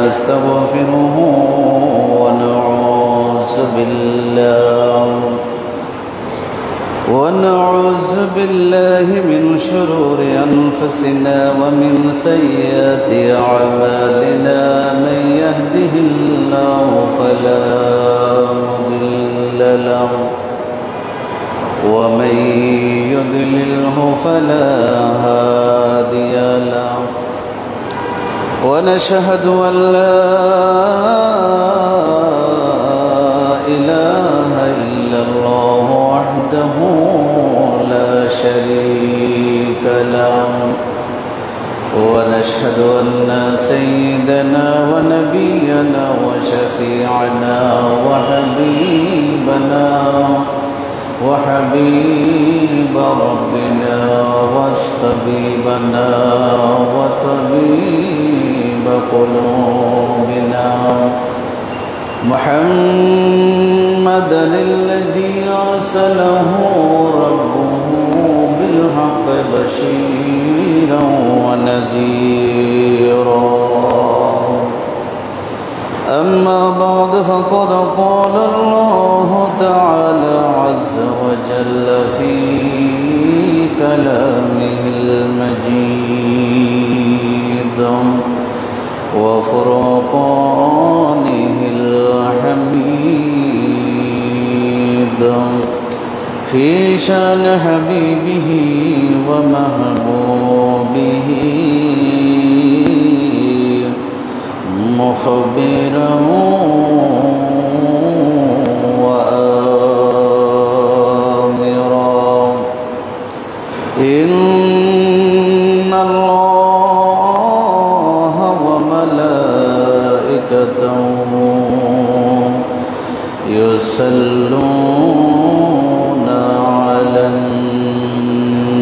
ونستغفره ونعوذ بالله من شرور أنفسنا ومن سيئات أعمالنا من يهده الله فلا مضل له ومن يضلله فلا هادي له ونشهد أن لا إله إلا الله وحده لا شريك له ونشهد أن سيدنا ونبينا وشفيعنا وحبيب ربنا وطبيبنا وطبيب قلوبنا محمدا الذي أرسله ربه بالحق بشيرا ونذيرا أما بعد فقد قال الله تعالى عز وجل في كلامه المجيد وفرقانه الحميد في شان حبيبه ومحبوبه مخبرا وآمرا إن الله وملائكته يصلون على النبي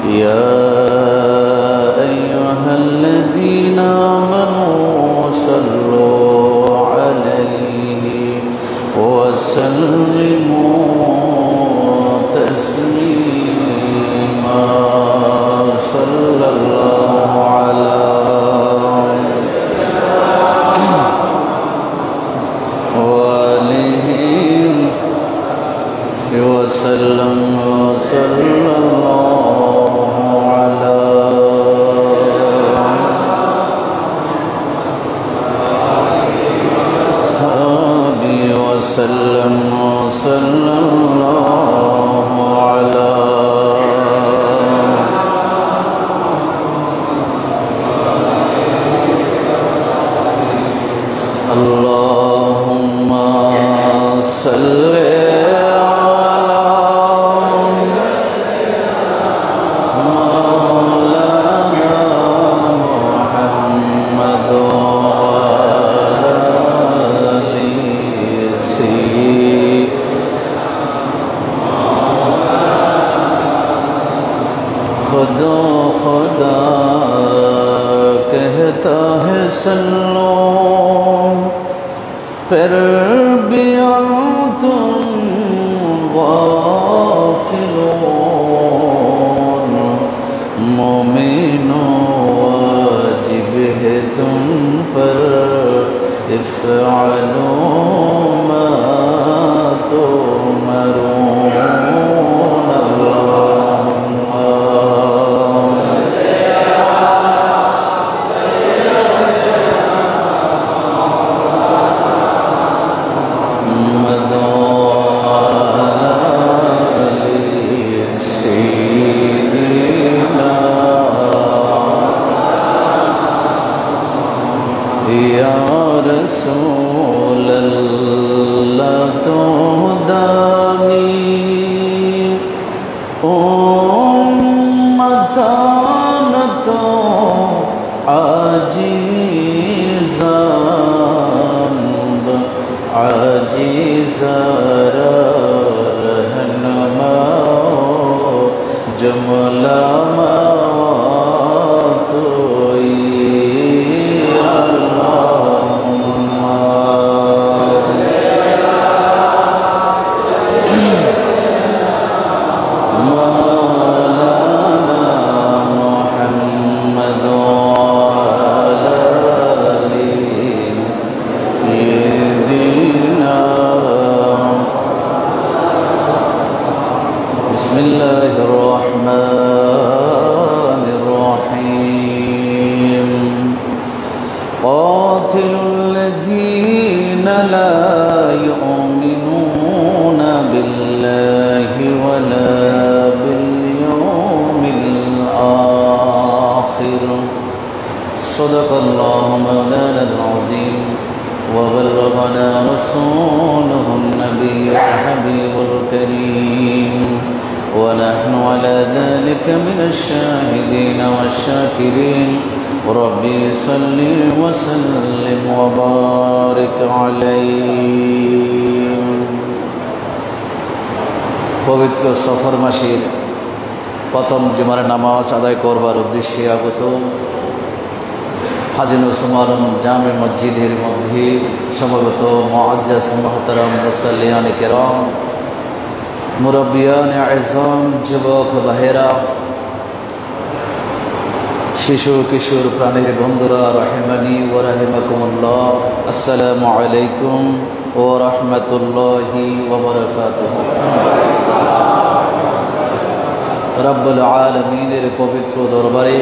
يا أيها الذين آمنوا صلوا عليه وسلموا تسليما صلى الله على وآله وسلم وصلى الله على وسلم وصلى الله على اللهم صل على مولانا محمد وعلى آله खुदा कहता है सल्लो फिर भी तुम गाफिलों मोमिनो वाजिब है तुम पर इफ़अलो मा तुमरून रसूल अल्लाह तो दानी उम्मतान तो आजीज़ा रहनुमा जुमला मौलाना मुहम्मद قاتلوا الذين لا يؤمنون بالله ولا باليوم الآخر صدق الله مولانا العظيم وبلغنا رسوله النبي الحبيب الكريم ونحن على ذلك من الشاهدين والشاكرين ربي صل وسلم وبارك عليه পবিত্র সফর মাসের প্রথম জুমার নামাজ আদায় করবার উদ্দেশ্যে আগত হাজি নসুমারম জামে মসজিদের মধ্যে সমবেত মুআজ্জাজ মুহতারাম মুসাল্লিয়ান কিরাম মুরব্বিয়ান আযম যুবক ভাইয়েরা শিশু কিশোর প্রাণীর বন্ধুরা রাহিমানি ওয়া রাহিমাকুমুল্লাহ আসসালামু আলাইকুম ওয়া রাহমাতুল্লাহি ওয়া বারাকাতুহু রব্বুল আলামিনের পবিত্র দরবারে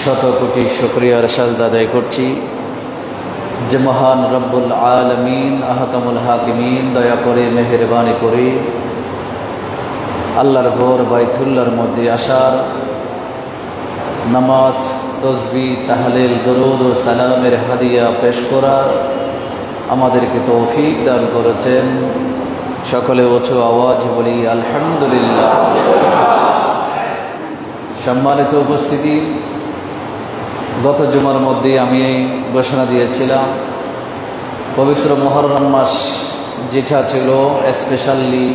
শত কোটি শুকরিয়ার সাজদা আদায় করছি যে মহান রব্বুল আলামিন আহকামুল হাকিমিন দয়া করে মেহেরবানি করে আল্লাহর ঘর বাইতুল্লাহর মধ্যে আসার নামাজ তসবিহ তাহলিল দরুদ ও সালামের হাদিয়া পেশ করার আমাদেরকে তৌফিক দান করেছেন। সকলে উঁচু আওয়াজ বলি আলহামদুলিল্লাহ। সম্মানিত উপস্থিতি, গত জুমার মধ্যে আমি এই ঘোষণা দিয়েছিলাম পবিত্র মুহররম মাস যেটা ছিল স্পেশালি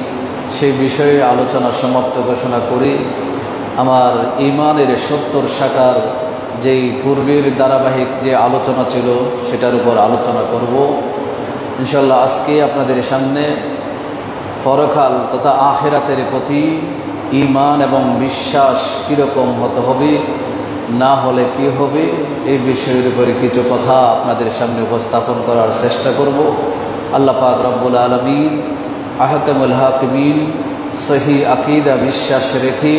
সেই বিষয়ে আলোচনা সমাপ্ত ঘোষণা করি। আমার ঈমানের 70 শাখার যেই পূর্বের ধারাবাহিক যে আলোচনা ছিল সেটার উপর আলোচনা করব ইনশাল্লাহ। আজকে আপনাদের সামনে পরকাল তথা আখিরাতের প্রতি ঈমান এবং বিশ্বাস কীরকম হতে হবে, না হলে কি হবে, এই বিষয়ের উপরে কিছু কথা আপনাদের সামনে উপস্থাপন করার চেষ্টা করব। আল্লাহ পাক রব্বুল আলামিন আহকামুল হাকিমিন সহি আকীদা বিশ্বাস রেখে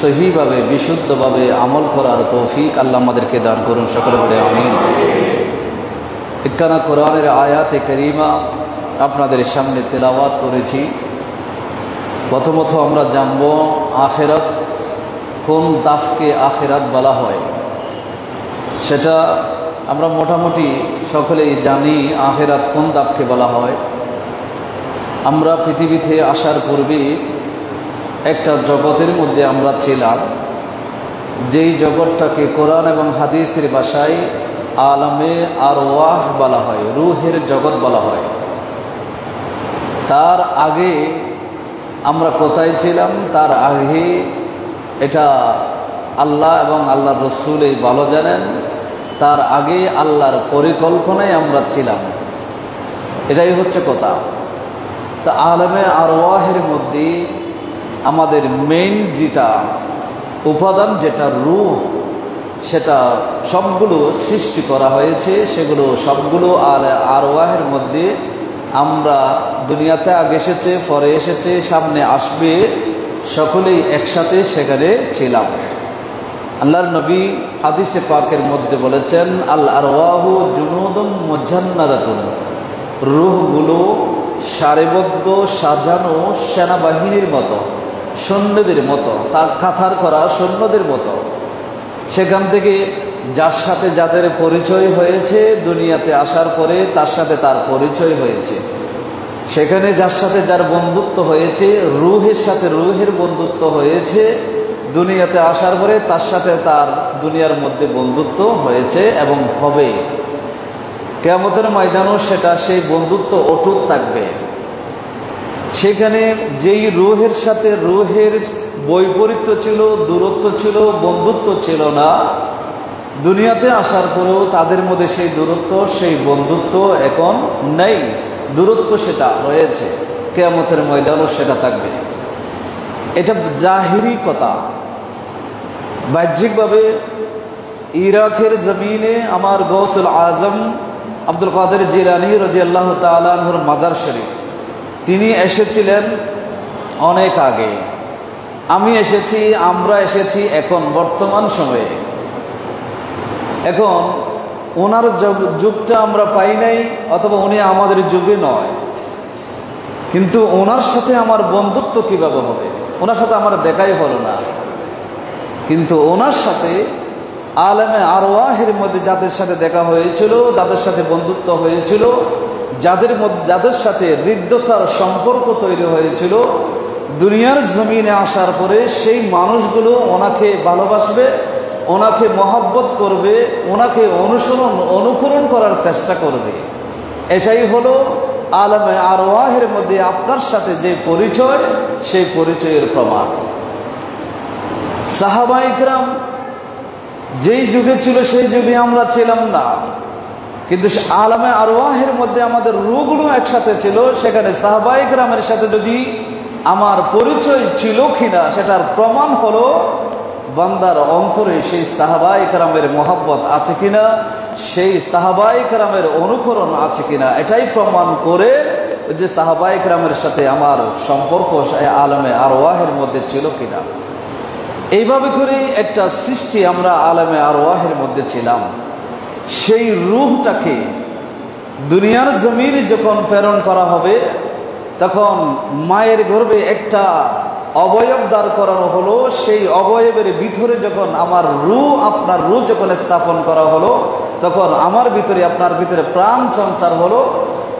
সহিভাবে বিশুদ্ধভাবে আমল করার তৌফিক আল্লাহ আমাদেরকে দান করুন, সকলে বলে আমিন। একখানা কোরআনের আয়াতে কারিমা আপনাদের সামনে তেলাওয়াত করেছি। প্রথমত আমরা জানব আখিরাত, কোন দাফকে আখিরাত বলা হয় সেটা আমরা মোটামুটি সকলেই জানি। আখিরাত কোন দাফকে বলা হয়? আমরা পৃথিবীতে আসার পূর্বে একটা জগতের মধ্যে আমরা ছিলাম, যেই জগৎটাকে কোরআন এবং হাদিসের ভাষায় আলমে আরওয়াহ বলা হয়, রূহের জগৎ বলা হয়। তার আগে আমরা কোথায় ছিলাম? তার আগে এটা আল্লাহ এবং আল্লাহর রসুল এই ভালো জানেন। তার আগে আল্লাহর পরিকল্পনায় আমরা ছিলাম, এটাই হচ্ছে কথা। তা আলমে আরওয়াহের মধ্যে আমাদের মেইন যেটা উপাদান, যেটা রূহ, সেটা সবগুলো সৃষ্টি করা হয়েছে। সেগুলো সবগুলো আরওয়াহের মধ্যে আমরা দুনিয়াতে আগে এসেছে, পরে এসেছে, সামনে আসবে, সকলেই একসাথে সেখানে ছিলাম। আল্লাহর নবী হাদিসে পাকের মধ্যে বলেছেন আল আরওয়াহু জুনুদুন মুজান্নাদাতুন, রূহগুলো সারিবদ্ধ সাজানো সেনাবাহিনীর মতো, সৈন্যদের মতো, তার কাতার করা সৈন্যদের মতো। সেখান থেকে যার সাথে যাদের পরিচয় হয়েছে দুনিয়াতে আসার পরে তার সাথে তার পরিচয় হয়েছে। সেখানে যার সাথে যার বন্ধুত্ব হয়েছে, রূহের সাথে রূহের বন্ধুত্ব হয়েছে, দুনিয়াতে আসার পরে তার সাথে তার দুনিয়ার মধ্যে বন্ধুত্ব হয়েছে এবং হবে। কিয়ামতের ময়দানও সেটা সেই বন্ধুত্ব অটুট থাকবে। সেখানে যেই রূহের সাথে রূহের বৈপরীত্য ছিল, দূরত্ব ছিল, বন্ধুত্ব ছিল না, দুনিয়াতে আসার পরেও তাদের মধ্যে সেই দূরত্ব সেই বন্ধুত্ব এখন নেই। দূরত্ব সেটা রয়েছে, কিয়ামতের ময়দানও সেটা থাকবে। এটা জাহিরি কথা। বাহ্যিকভাবে ইরাকের জমিনে আমার গৌসুল আজম আব্দুল কাদের জিলানী রাদিয়াল্লাহু তাআলা আনহুর মাজার শরীফ, তিনি এসেছিলেন অনেক আগে। আমি এসেছি, আমরা এসেছি এখন বর্তমান সময়ে। এখন ওনার যুগটা আমরা পাই নাই, অথবা উনি আমাদের যুগে নয়, কিন্তু ওনার সাথে আমার বন্ধুত্ব কিভাবে হবে? ওনার সাথে আমার দেখাই হলো না, কিন্তু ওনার সাথে আলেমে আরওয়াহের মধ্যে যাদের সাথে দেখা হয়েছিল, যাদের সাথে বন্ধুত্ব হয়েছিল, যাদের সাথে হৃদ্যতার সম্পর্ক তৈরি হয়েছিল, দুনিয়ার জমিনে আসার পরে সেই মানুষগুলো ওনাকে ভালোবাসবে, ওনাকে মহব্বত করবে, ওনাকে অনুকরণ করার চেষ্টা করবে। এটাই হলো আলেমে আরওয়াহের মধ্যে আপনার সাথে যে পরিচয়, সেই পরিচয়ের প্রমাণ। সাহাবায়ে কেরাম যেই যুগে ছিল সেই যুগে আমরা ছিলাম না, কিন্তু আলেমে আরওয়াহের মধ্যে আমাদের রূহগুলো একসাথে ছিল। সেখানে সাহাবায়ে কেরামের সাথে যদি আমার পরিচয় ছিল কিনা সেটার প্রমাণ হলো বান্দার অন্তরে সেই সাহাবায়ে কেরামের মহব্বত আছে কিনা, সেই সাহাবায়ে কেরামের অনুকরণ আছে কিনা, এটাই প্রমাণ করে যে সাহাবায়ে কেরামের সাথে আমার সম্পর্ক আলেমে আরওয়াহের মধ্যে ছিল কিনা। এইভাবে করে একটা সৃষ্টি আমরা আলেমে আরওয়াহের মধ্যে ছিলাম। সেই রূহটাকে দুনিয়ার জমিনে যখন প্রেরণ করা হবে, তখন মায়ের গর্ভে একটা অবয়ব দাঁড় করানো হলো। সেই অবয়বের ভিতরে যখন আমার রূহ, আপনার রূহ যখন স্থাপন করা হলো, তখন আমার ভিতরে আপনার ভিতরে প্রাণ সঞ্চার হলো।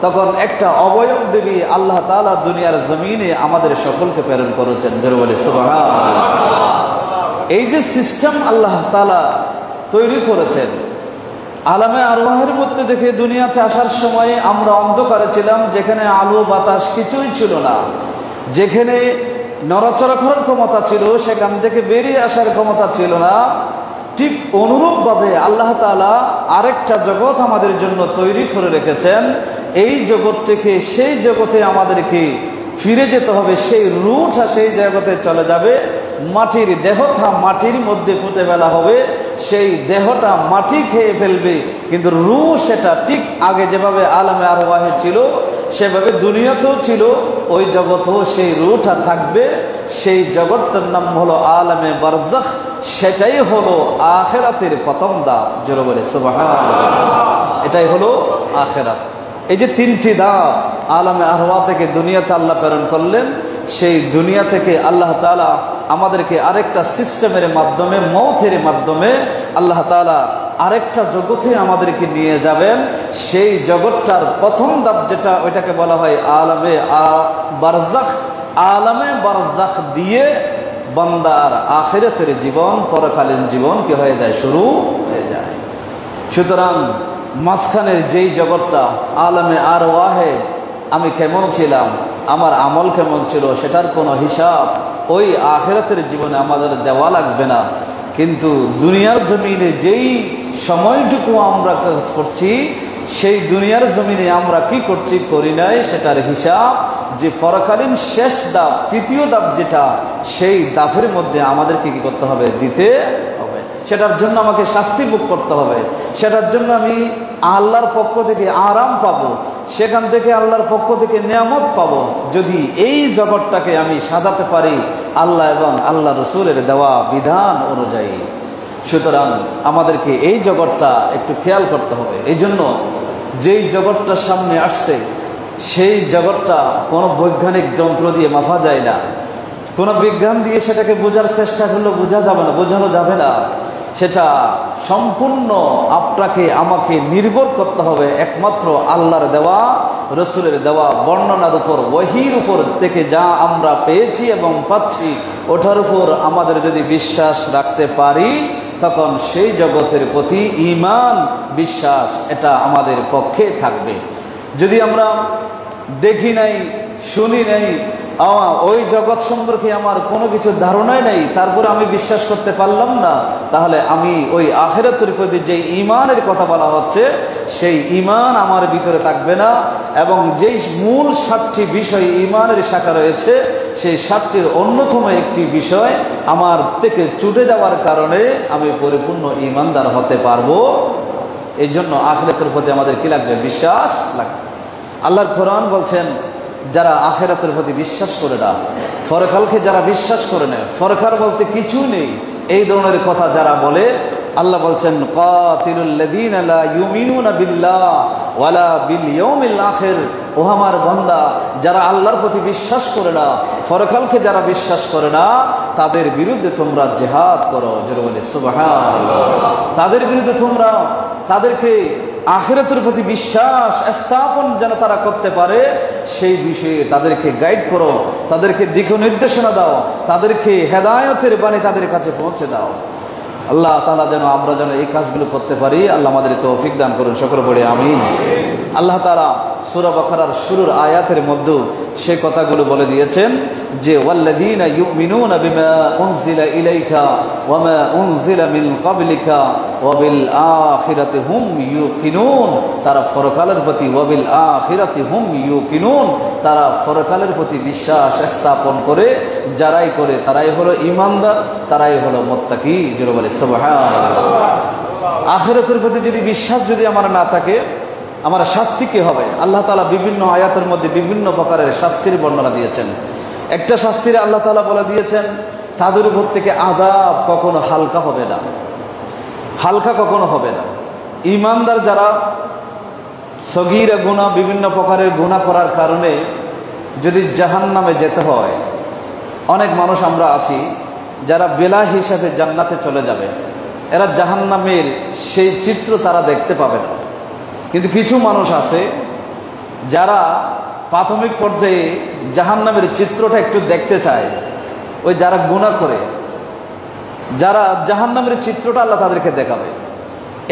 তখন একটা অবয়ব দেবী আল্লাহ তাআলা দুনিয়ার জমিনে আমাদের সকলকে প্রেরণ করেছেন। বলে সুবহানাল্লাহ। এই যে সিস্টেম আল্লাহ তাআলা তৈরি করেছেন, আলেমে আরওয়াহের মধ্যে দেখে দুনিয়াতে আসার সময় আমরা অন্ধকারে ছিলাম, যেখানে আলো বাতাস কিছুই ছিল না, যেখানে নড়াচড়া করার ক্ষমতা ছিল, সেখান থেকে বেরিয়ে আসার ক্ষমতা ছিল না। ঠিক অনুরূপভাবে আল্লাহ তাআলা আরেকটা জগৎ আমাদের জন্য তৈরি করে রেখেছেন। এই জগৎ থেকে সেই জগতে আমাদেরকে ফিরে যেতে হবে। সেই রূহটা সেই জগতে চলে যাবে, মাটির দেহটা মাটির মধ্যে পুঁতে ফেলা হবে, সেই দেহটা মাটি খেয়ে ফেলবে, কিন্তু রূহ সেটা ঠিক আগে যেভাবে আলেমে আরওয়াহে ছিল সেভাবে দুনিয়াতেও ছিল, ওই জগতেও সেই রূহটা থাকবে। সেই জগৎটার নাম হলো আলেমে বারজাখ। সেটাই হলো আখিরাতের প্রথম ধাপ। জোরে বলে সুবহানাল্লাহ। এটাই হলো আখিরাত। এই যে তিনটি ধাপ আলেমে আরওয়াহ থেকে দুনিয়াতে আল্লাহ প্রেরণ করলেন, সেই দুনিয়া থেকে আল্লাহ তাআলা আমাদেরকে আরেকটা সিস্টেমের মাধ্যমে, মৌতের মাধ্যমে আল্লাহ তাআলা আরেকটা জগতে আমাদেরকে নিয়ে যাবেন। সেই জগৎটার প্রথম ধাপ যেটা, ওইটাকে বলা হয় আলেমে বারজাখ। আলেমে বারজাখ দিয়ে বান্দার আখিরাতের জীবন, পরকালীন জীবন কি হয়ে যায়, শুরু হয়ে যায়। সুতরাং মাঝখানের যেই জগৎটা আলেমে আরওয়াহে আমি কেমন ছিলাম, আমার আমল কেমন ছিল, সেটার কোনো হিসাব ওই আখিরাতের জীবনে আমাদের দেওয়া লাগবে না। কিন্তু দুনিয়ার জমিনে যেই সময়টুকু আমরা কাজ করছি, সেই দুনিয়ার জমিনে আমরা কি করছি, করি নাই, সেটার হিসাব যে পরকালীন শেষ ধাপ, তৃতীয় ধাপ যেটা, সেই ধাপের মধ্যে আমাদেরকে কি করতে হবে, দিতে হবে। সেটার জন্য আমাকে শাস্তি ভোগ করতে হবে, সেটার জন্য আমি আল্লাহর পক্ষ থেকে আরাম পাবো, সেখান থেকে আল্লাহর পক্ষ থেকে নিয়ামত পাবো, যদি এই জগৎটাকে আমি সাজাতে পারি আল্লাহ এবং আল্লাহ রসুলের দেওয়া বিধান অনুযায়ী। সুতরাং আমাদেরকে এই জগৎটা একটু খেয়াল করতে হবে। এই জন্য যেই জগৎটা সামনে আসছে, সেই জগৎটা কোনো বৈজ্ঞানিক যন্ত্র দিয়ে মাপা যায় না, কোনো বিজ্ঞান দিয়ে সেটাকে বোঝার চেষ্টা করলে বোঝা যাবে না, বোঝানো যাবে না। সেটা সম্পূর্ণ আপনাকে আমাকে নির্ভর করতে হবে একমাত্র আল্লাহর দেওয়া, রসুলের দেওয়া বর্ণনার উপর, ওহীর উপর থেকে যা আমরা পেয়েছি এবং পাচ্ছি, ওটার উপর আমাদের যদি বিশ্বাস রাখতে পারি, তখন সেই জগতের প্রতি ঈমান, বিশ্বাস এটা আমাদের পক্ষে থাকবে। যদি আমরা দেখি নাই, শুনি নাই, ওই জগৎ সম্পর্কে আমার কোনো কিছু ধারণাই নেই, তারপরে আমি বিশ্বাস করতে পারলাম না, তাহলে আমি ওই আখিরাতের প্রতি যে ঈমানের কথা বলা হচ্ছে, সেই ঈমান আমার ভিতরে থাকবে না। এবং যেই মূল 7টি বিষয় ঈমানের শাখা রয়েছে, সেই 7টির অন্যতম একটি বিষয় আমার থেকে ছুটে যাওয়ার কারণে আমি পরিপূর্ণ ঈমানদার হতে পারবো। এই জন্য আখিরাতের প্রতি আমাদের কি লাগবে, বিশ্বাস লাগবে। আল্লাহর কোরআন বলছেন, যারা আখিরাতের প্রতি বিশ্বাস করে না, পরকালকে যারা বিশ্বাস করে না, পরকাল বলতে কিছু নেই, এই ধরনের কথা যারা বলে, আল্লাহ বলছেন কাতিলুল লাযীনা লা ইউমিনুনা বিল্লাহ ওয়ালা বিল ইয়াউমিল আখির, ও আমার বান্দা যারা আল্লাহর প্রতি বিশ্বাস করে না, পরকালকে যারা বিশ্বাস করে না, তাদের বিরুদ্ধে তোমরা জিহাদ করো। জোরে বলে সুবহানাল্লাহ। তাদের বিরুদ্ধে তোমরা তাদেরকে আখিরাতের প্রতি বিশ্বাস স্থাপন যেন তারা করতে পারে সেই বিষয়ে তাদেরকে গাইড করো, তাদেরকে দিক নির্দেশনা দাও, তাদেরকে হেদায়েতের বাণী তাদের কাছে পৌঁছে দাও। আল্লাহ তাআলা যেন আমরা যেন এই কাজগুলো করতে পারি, আল্লাহ আমাদের তৌফিক দান করুন, সকলে পড়ে আমিন। আল্লাহ তাআলা সূরা বাকারার শুরুর আয়াতের মধ্যে সেই কথাগুলো বলে দিয়েছেন যে ওয়াল্লাযীনা ইউমিনুনা বিমা উনজিলা ইলাইকা ওয়া মা উনজিলা মিন ক্বাবলিকা ওয়া বিল আখিরাতি হুম ইউকিনুন, তারা পরকালের প্রতি ওয়া বিল আখিরাতি হুম ইউকিনুন, তারা পরকালের প্রতি বিশ্বাস স্থাপন করে, যারাই করে তারাই হলো ঈমানদার, তারাই হলো মুত্তাকি। জোরে বলে সুবহানাল্লাহ। আখিরাতের প্রতি যদি বিশ্বাস যদি আমার না থাকে, আমার শাস্তি কি হবে? আল্লাহ তাআলা বিভিন্ন আয়াতের মধ্যে বিভিন্ন প্রকারের শাস্তির বর্ণনা দিয়েছেন। একটা শাস্তির আল্লাহ তাআলা বলে দিয়েছেন তাদের উপর থেকে আযাব কখনো হালকা হবে না, হালকা কখনো হবে না। ঈমানদার যারা সগীরা গুনাহ, বিভিন্ন প্রকারের গুনাহ করার কারণে যদি জাহান্নামে যেতে হয়, অনেক মানুষ আমরা আছি যারা বেলা হিসাবে জান্নাতে চলে যাবে, এরা জাহান্নামের সেই চিত্র তারা দেখতে পাবে না। কিন্তু কিছু মানুষ আছে যারা প্রাথমিক পর্যায়ে জাহান্নামের চিত্রটা একটু দেখতে চায়, ওই যারা গুনাহ করে, যারা জাহান্নামের চিত্রটা আল্লাহ তাদেরকে দেখাবে।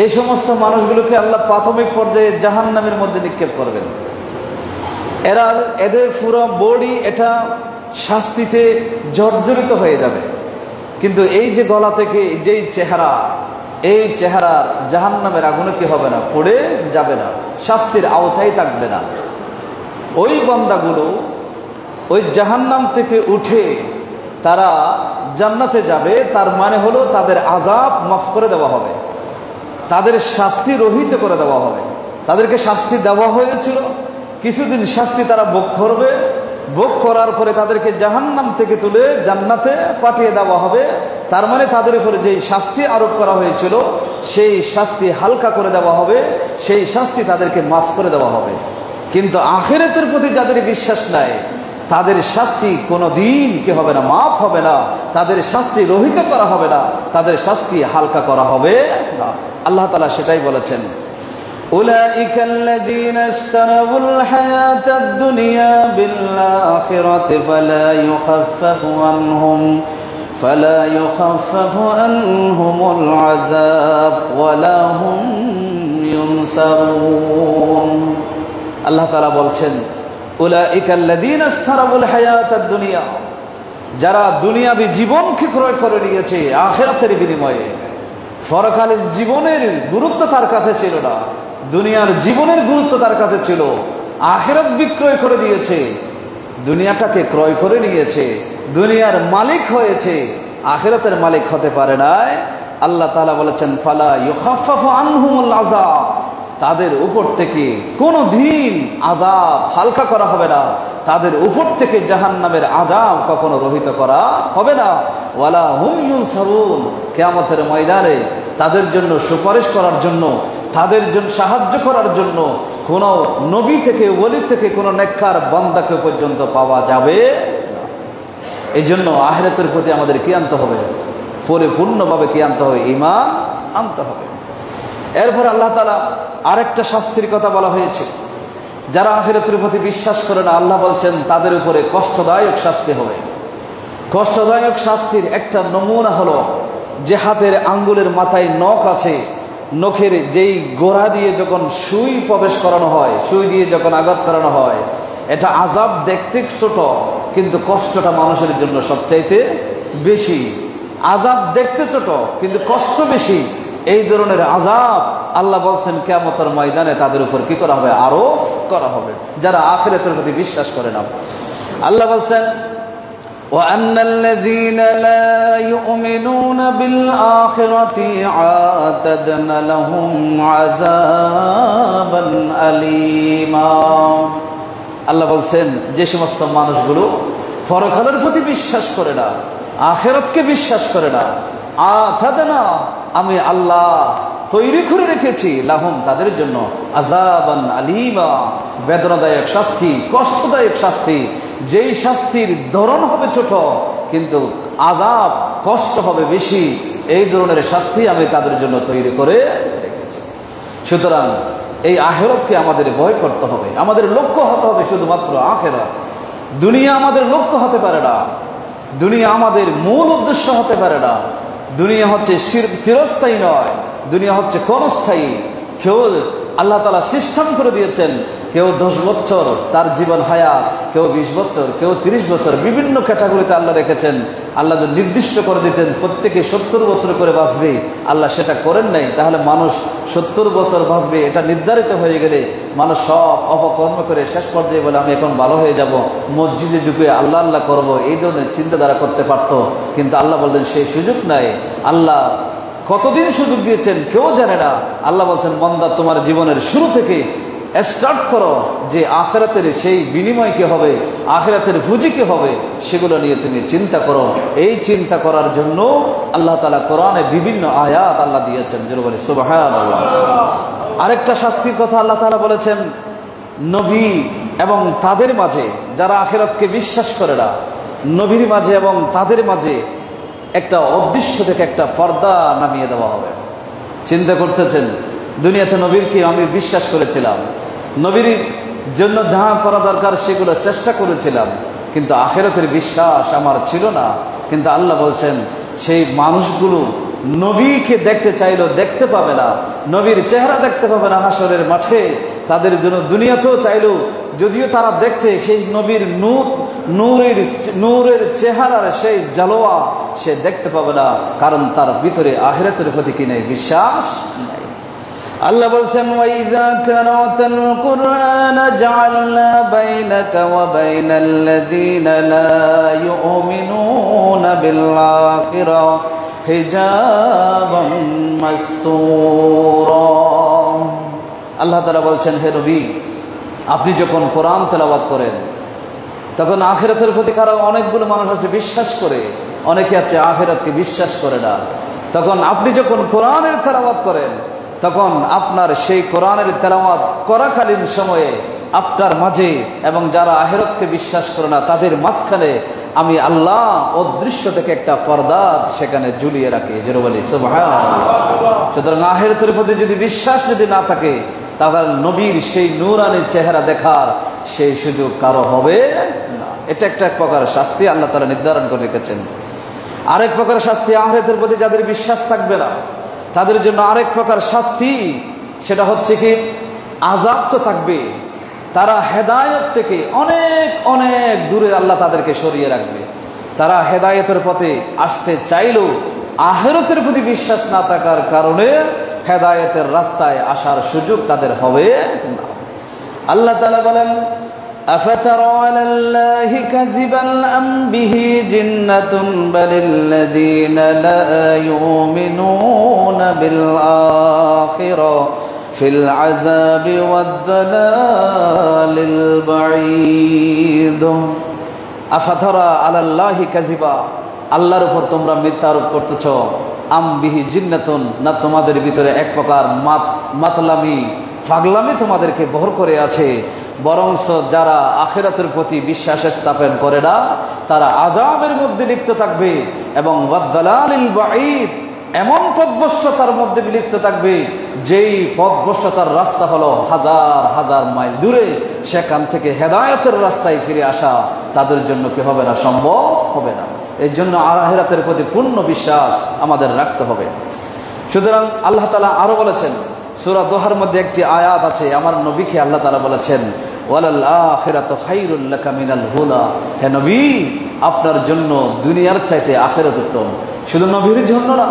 এই সমস্ত মানুষগুলোকে আল্লাহ প্রাথমিক পর্যায়ে জাহান্নামের মধ্যে নিক্ষেপ করবেন। এদের পুরো বডি এটা শাস্তিতে জর্জরিত হয়ে যাবে, কিন্তু এই যে গলা থেকে যেই চেহারা, এই চেহারার জাহান্নামের আগুনে কি হবে না, পড়ে যাবে না, শাস্তির আওতায় থাকবে না। ওই বান্দাগুলো ওই জাহান্নাম থেকে উঠে তারা জান্নাতে যাবে, তার মানে হলো তাদের আযাব মাফ করে দেওয়া হবে, তাদের শাস্তি রহিত করে দেওয়া হবে। তাদেরকে শাস্তি দেওয়া হয়েছিল, কিছুদিন শাস্তি তারা ভোগ করবে, ভোগ করার পরে তাদেরকে জাহান্নাম থেকে তুলে জান্নাতে পাঠিয়ে দেওয়া হবে। তার মানে তাদের উপরে যেই শাস্তি আরোপ করা হয়েছিল সেই শাস্তি হালকা করে দেওয়া হবে, সেই শাস্তি তাদেরকে মাফ করে দেওয়া হবে। কিন্তু আখিরাতের প্রতি যাদের বিশ্বাস নাই, তাদের শাস্তি কোনো দিন কি হবে না, মাফ হবে না, তাদের শাস্তি রহিত করা হবে না, তাদের শাস্তি হালকা করা হবে না। আল্লাহ তাআলা সেটাই বলেছেন, উলাইকা আল্লাযীনা ইশতারাউল হায়াতাদ দুনিয়া বিল আখিরাতি ফালা ইউখাফফাফু আনহুমুল আযাব ওয়ালা হুম ইউনসারুন। আল্লাহ তাআলা বলছেন উলাইকা আল্লাযীনা ইশতারাউল হায়াতাদ দুনিয়া, যারা দুনিয়াবী জীবনকে ক্রয় করে নিয়েছে আখিরাতের বিনিময়ে। পরকালের জীবনের গুরুত্ব তার কাছে ছিল না, দুনিয়ার জীবনের গুরুত্ব তার কাছে ছিল, আখিরাত বিক্রয় করে দিয়েছে, দুনিয়াটাকে ক্রয় করে নিয়েছে, দুনিয়ার মালিক হয়েছে, আখিরাতের মালিক হতে পারে নাই। আল্লাহ তাআলা বলেছেন ফালা ইউখাফফাফু আনহুমুল আযাব, তাদের উপর থেকে কোনো দিন আযাব হালকা করা হবে না, তাদের উপর থেকে জাহান্নামের আযাব কখনো রহিত করা হবে না। ওয়ালা হুম ইউনসারুন, কিয়ামতের ময়দানে তাদের জন্য সুপারিশ করার জন্য, তাদের জন্য সাহায্য করার জন্য কোনো নবী থেকে ওলি থেকে কোনো নেককার বান্দাকে পর্যন্ত পাওয়া যাবে না। এই জন্য আখিরাতের প্রতি আমাদের কি আনতে হবে, পরিপূর্ণভাবে কি আনতে হবে, ঈমান আনতে হবে। এরপর আল্লাহ তাআলা আরেকটা শাস্তির কথা বলা হয়েছে, যারা আখিরাতের প্রতি বিশ্বাস করে না, আল্লাহ বলছেন তাদের উপরে কষ্টদায়ক শাস্তি হবে। কষ্টদায়ক শাস্তির একটা নমুনা হলো যে হাতের আঙ্গুলের মাথায় নখ আছে, নখের যেই গোড়া দিয়ে যখন সুই প্রবেশ করানো হয়, সুই দিয়ে যখন আঘাত করানো হয়, এটা আযাব দেখতে ছোট কিন্তু কষ্টটা মানুষের জন্য সবচাইতে বেশি। আযাব দেখতে ছোট কিন্তু কষ্ট বেশি। এই ধরনের আযাব আল্লাহ বলছেন কিয়ামতের ময়দানে তাদের উপর কি করা হবে, আরোপ করা হবে, যারা আখিরাতের প্রতি বিশ্বাস করে না। আল্লাহ বলছেন وَأَنَّ الَّذِينَ لَا يُؤْمِنُونَ بِالْآخِرَةِ أَعْتَدْنَا لَهُمْ عَذَابًا أَلِيمًا। আল্লাহ বলছেন যে সমস্ত মানুষগুলো পরকালের প্রতি বিশ্বাস করে না, আখিরাতকে বিশ্বাস করে না, আতাদনা আমি আল্লাহ তৈরি করে রেখেছি লাহুম তাদের জন্য আযাবান আলীমা, বেদনাদায়ক শাস্তি, কষ্টদায়ক শাস্তি। যেই শাস্তির ধরন হবে ছোট কিন্তু আযাব কষ্ট হবে বেশি, এই ধরনের শাস্তি আমি তাদের জন্য তৈরি করে রেখেছি। সুতরাং এই আখিরাতকে আমাদের ভয় করতে হবে, আমাদের লক্ষ্য হতে হবে শুধুমাত্র আখিরাত। দুনিয়া আমাদের লক্ষ্য হতে পারে না, দুনিয়া আমাদের মূল উদ্দেশ্য হতে পারে না। দুনিয়া হচ্ছে চিরস্থায়ী নয়, দুনিয়া হচ্ছে ক্ষণস্থায়ী। কেউ আল্লাহ তাআলা সিস্টেম করে দিয়েছেন, কেউ 10 বছর তার জীবন হায়াত, কেউ 20 বছর, কেউ 30 বছর, বিভিন্ন ক্যাটাগরিতে আল্লাহ রেখেছেন। আল্লাহ যদি নির্দিষ্ট করে দিতেন প্রত্যেকে 70 বছর করে বাঁচবে, আল্লাহ সেটা করেন নাই। তাহলে মানুষ 70 বছর বাঁচবে এটা নির্ধারিত হয়ে গেলে মানুষ সব অপকর্ম করে শেষ পর্যায়ে বলে আমি এখন ভালো হয়ে যাব, মসজিদে ঢুকে আল্লাহ আল্লাহ করবো, এই ধরনের চিন্তাধারা করতে পারত। কিন্তু আল্লাহ বললেন সেই সুযোগ নাই। আল্লাহ কতদিন সুযোগ দিয়েছেন কেউ জানে না। আল্লাহ বলছেন বান্দা তোমার জীবনের শুরু থেকে স্টার্ট করো, যে আখিরাতের সেই বিনিময় কি হবে, আখিরাতের পুঁজি কি হবে, সেগুলো নিয়ে তুমি চিন্তা করো। এই চিন্তা করার জন্য আল্লাহ তাআলা কোরআনে বিভিন্ন আয়াত আল্লাহ দিয়েছেন, যেটা বলে সুবহানাল্লাহ। আরেকটা শাস্তির কথা আল্লাহ তাআলা বলেছেন নবী এবং তাদের মাঝে যারা আখিরাতকে বিশ্বাস করে না, নবীর মাঝে এবং তাদের মাঝে একটা অদৃশ্য থেকে একটা পর্দা নামিয়ে দেওয়া হবে। চিন্তা করতেছেন দুনিয়াতে নবীরকে আমি বিশ্বাস করেছিলাম, নবীর জন্য যাহা করা দরকার সেগুলো চেষ্টা করেছিলাম, কিন্তু আখিরাতের বিশ্বাস আমার ছিল না। কিন্তু আল্লাহ বলছেন সেই মানুষগুলো নবীকে দেখতে চাইলেও দেখতে পাবে না, নবীর চেহারা দেখতে পাবে না হাসরের মাঠে। তাদের জন্য দুনিয়াতেও চাইলেও যদিও তারা দেখছে সেই নবীর নূরের চেহারার সেই জালোয়া সে দেখতে পাবে না, কারণ তার ভিতরে আখিরাতের প্রতি কি নেই, বিশ্বাস নাই। আল্লাহ বলছেন ওয়াইযা কারাতাল কুরআনা জাআলনা বাইনাকা ওয়া বাইনাল্লাযীনা লা ইউমিনুনা বিল আখিরা হিজাবাম মাসতুরা। আল্লাহ তাআলা বলছেন হে নবী, আপনি যখন কোরআন তেলাওয়াত করেন তখন আখিরাতের প্রতি কারো অনেকগুলো মানুষ আছে বিশ্বাস করে, অনেকে আছে আখিরাতকে বিশ্বাস করে না। তখন আপনি যখন কোরআনের তেলাওয়াত করেন তখন আপনার সেই কোরআনের তেলাওয়াত করাকালীন সময়ে আপনার মাঝে এবং যারা আখিরাতকে বিশ্বাস করে না তাদের মাঝখানে আমি আল্লাহ অদৃশ্য থেকে একটা পর্দা সেখানে ঝুলিয়ে রাখি, যেটা বলি সুবহানাল্লাহ। সুতরাং আখিরাতের প্রতি যদি বিশ্বাস যদি না থাকে তাহলে নবীর সেই নূরানি চেহারা দেখার সেই সুযোগ কারো হবে না। এটা একটা এক প্রকার শাস্তি আল্লাহ তাআলা নির্ধারণ করে রেখেছেন। আরেক প্রকার শাস্তি আখিরাতের প্রতি যাদের বিশ্বাস থাকবে না তাদের জন্য আরেক প্রকার শাস্তি, সেটা হচ্ছে কি আযাব তো থাকবে, তারা হেদায়েত থেকে অনেক অনেক দূরে আল্লাহ তাদেরকে সরিয়ে রাখবে। তারা হেদায়েতের পথে আসতে চাইলেও আখিরাতের প্রতি বিশ্বাস না থাকার কারণে হেদায়েতের রাস্তায় আসার সুযোগ তাদের হবে না। আল্লাহ তাআলা বলেন আফাতারা আলাল্লাহি কাযিবান আম বিহি জিন্নাতুন বালিল্লাযীনা লা ইউমিনুনা বিল আখিরা ফিল আযাবি ওয়াদ দালালিল বাঈদ। আফাতারা আলাল্লাহি কাযিবা, আল্লাহর উপর তোমরা মিথ্যা আরোপ করতেছ, আম বিহি জিন্নাতুন, না তোমাদের ভিতরে এক প্রকার মাতলামি পাগলামি তোমাদেরকে ভর করে আছে। বরংস যারা আখিরাতের প্রতি বিশ্বাস স্থাপন করে না তারা আযাবের মধ্যে লিপ্ত থাকবে এবং ওয়াদ-দালালিল বাঈদ, এমন পথভ্রষ্টতার মধ্যে লিপ্ত থাকবে যেই পথভ্রষ্টতার রাস্তা হলো হাজার হাজার মাইল দূরে। সেখান থেকে হেদায়েতের রাস্তায় ফিরে আসা তাদের জন্য কি হবে না, সম্ভব হবে না। এই জন্য আখিরাতের প্রতি পূর্ণ বিশ্বাস আমাদের রাখতে হবে। সুতরাং আল্লাহ তাআলা আরো বলেছেন, সূরা দোহার মধ্যে একটি আয়াত আছে, আমার নবীকে আল্লাহ তাআলা বলেছেন ওয়ালাল আখিরাতু খায়রুল লাকা মিনাল হুলা, হে নবী আপনার জন্য দুনিয়ার চাইতে আখিরাত উত্তম। শুধু নবীর জন্য না,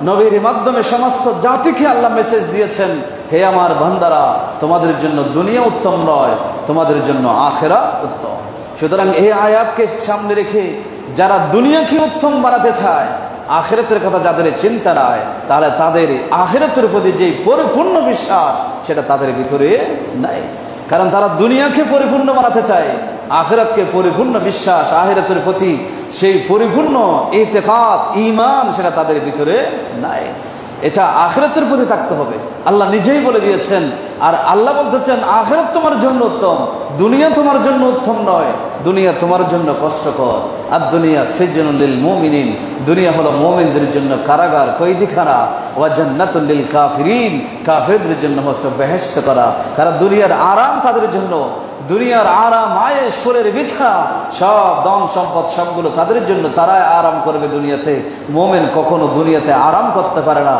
নবীর মাধ্যমে সমস্ত জাতিকে আল্লাহ মেসেজ দিয়েছেন, হে আমার বান্দারা তোমাদের জন্য দুনিয়া উত্তম নয়, তোমাদের জন্য আখিরাত উত্তম। সুতরাং এই আয়াতকে সামনে রেখে যারা দুনিয়াকে উত্তম বানাতে চায়, আখিরাতের কথা যাদের চিন্তা নাই, তাহলে তাদের আখিরাতের প্রতি যে পরিপূর্ণ বিশ্বাস সেটা তাদের ভিতরে নাই। কারণ তারা দুনিয়াকে পরিপূর্ণ বানাতে চায়, আখিরাতকে পরিপূর্ণ বিশ্বাস, আখিরাতের প্রতি সেই পরিপূর্ণ ইতিকাদ ঈমান সেটা তাদের ভিতরে নাই। এটা আখিরাতের প্রতি থাকতে হবে। আল্লাহ নিজেই বলে দিয়েছেন। আর আল্লাহ বলতেছেন আখিরাত তোমার জন্য উত্তম, দুনিয়া তোমার জন্য উত্তম নয়, দুনিয়া তোমার জন্য কষ্টকর। আর দুনিয়া সিজনুল লিল মুমিনিন, দুনিয়া হলো মুমিনদের জন্য কারাগার, কয়দিখানা। ওয়া জান্নাতুল লিল কাফিরিন, কাফিরদের জন্য হচ্ছে বেহেশত করা। কারণ দুনিয়ার আরাম তাদের জন্য, দুনিয়ার আরাম, আয়েশ, ফুলের বিছানা, সব ধন সম্পদ সবগুলো তাদের জন্য, তারাই আরাম করবে দুনিয়াতে। মোমেন কখনো দুনিয়াতে আরাম করতে পারে না।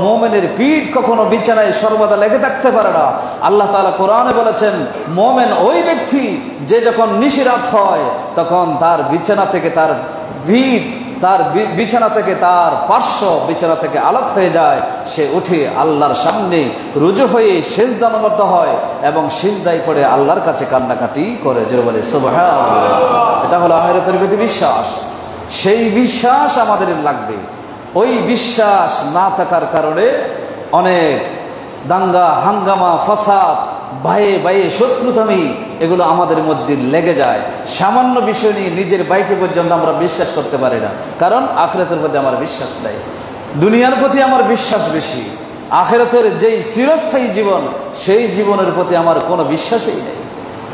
মোমেনের পিঠ কখনো বিছানায় সর্বদা লেগে থাকতে পারে না। আল্লাহ তাআলা কোরআনে বলেছেন মোমেন ওই ব্যক্তি যে যখন নিশিরাত হয় তখন তার বিছানা থেকে তার ভিড়, তার বিছানা থেকে তার পার্শ্ব বিছানা থেকে আলোক হয়ে যায়, সে উঠে আল্লাহর সামনে রুজু হয়ে সিজদানত হয় এবং সিজদায় পড়ে আল্লাহর কাছে কান্নাকাটি করে, জোরে বলে সুবহানাল্লাহ। এটা হলো আখিরাতের প্রতি বিশ্বাস। সেই বিশ্বাস আমাদের লাগবে। ওই বিশ্বাস না থাকার কারণে অনেক দাঙ্গা হাঙ্গামা, ফাসাদ, ভাইয়ে ভাইয়ে শত্রুতামি এগুলো আমাদের মধ্যে লেগে যায়। সামান্য বিষয় নিয়ে নিজের ভাইকে পর্যন্ত আমরা বিশ্বাস করতে পারি না, কারণ আখিরাতের প্রতি আমার বিশ্বাস নাই। দুনিয়ার প্রতি আমার বিশ্বাস বেশি, আখিরাতের যেই চিরস্থায়ী জীবন সেই জীবনের প্রতি আমার কোনো বিশ্বাসই নেই।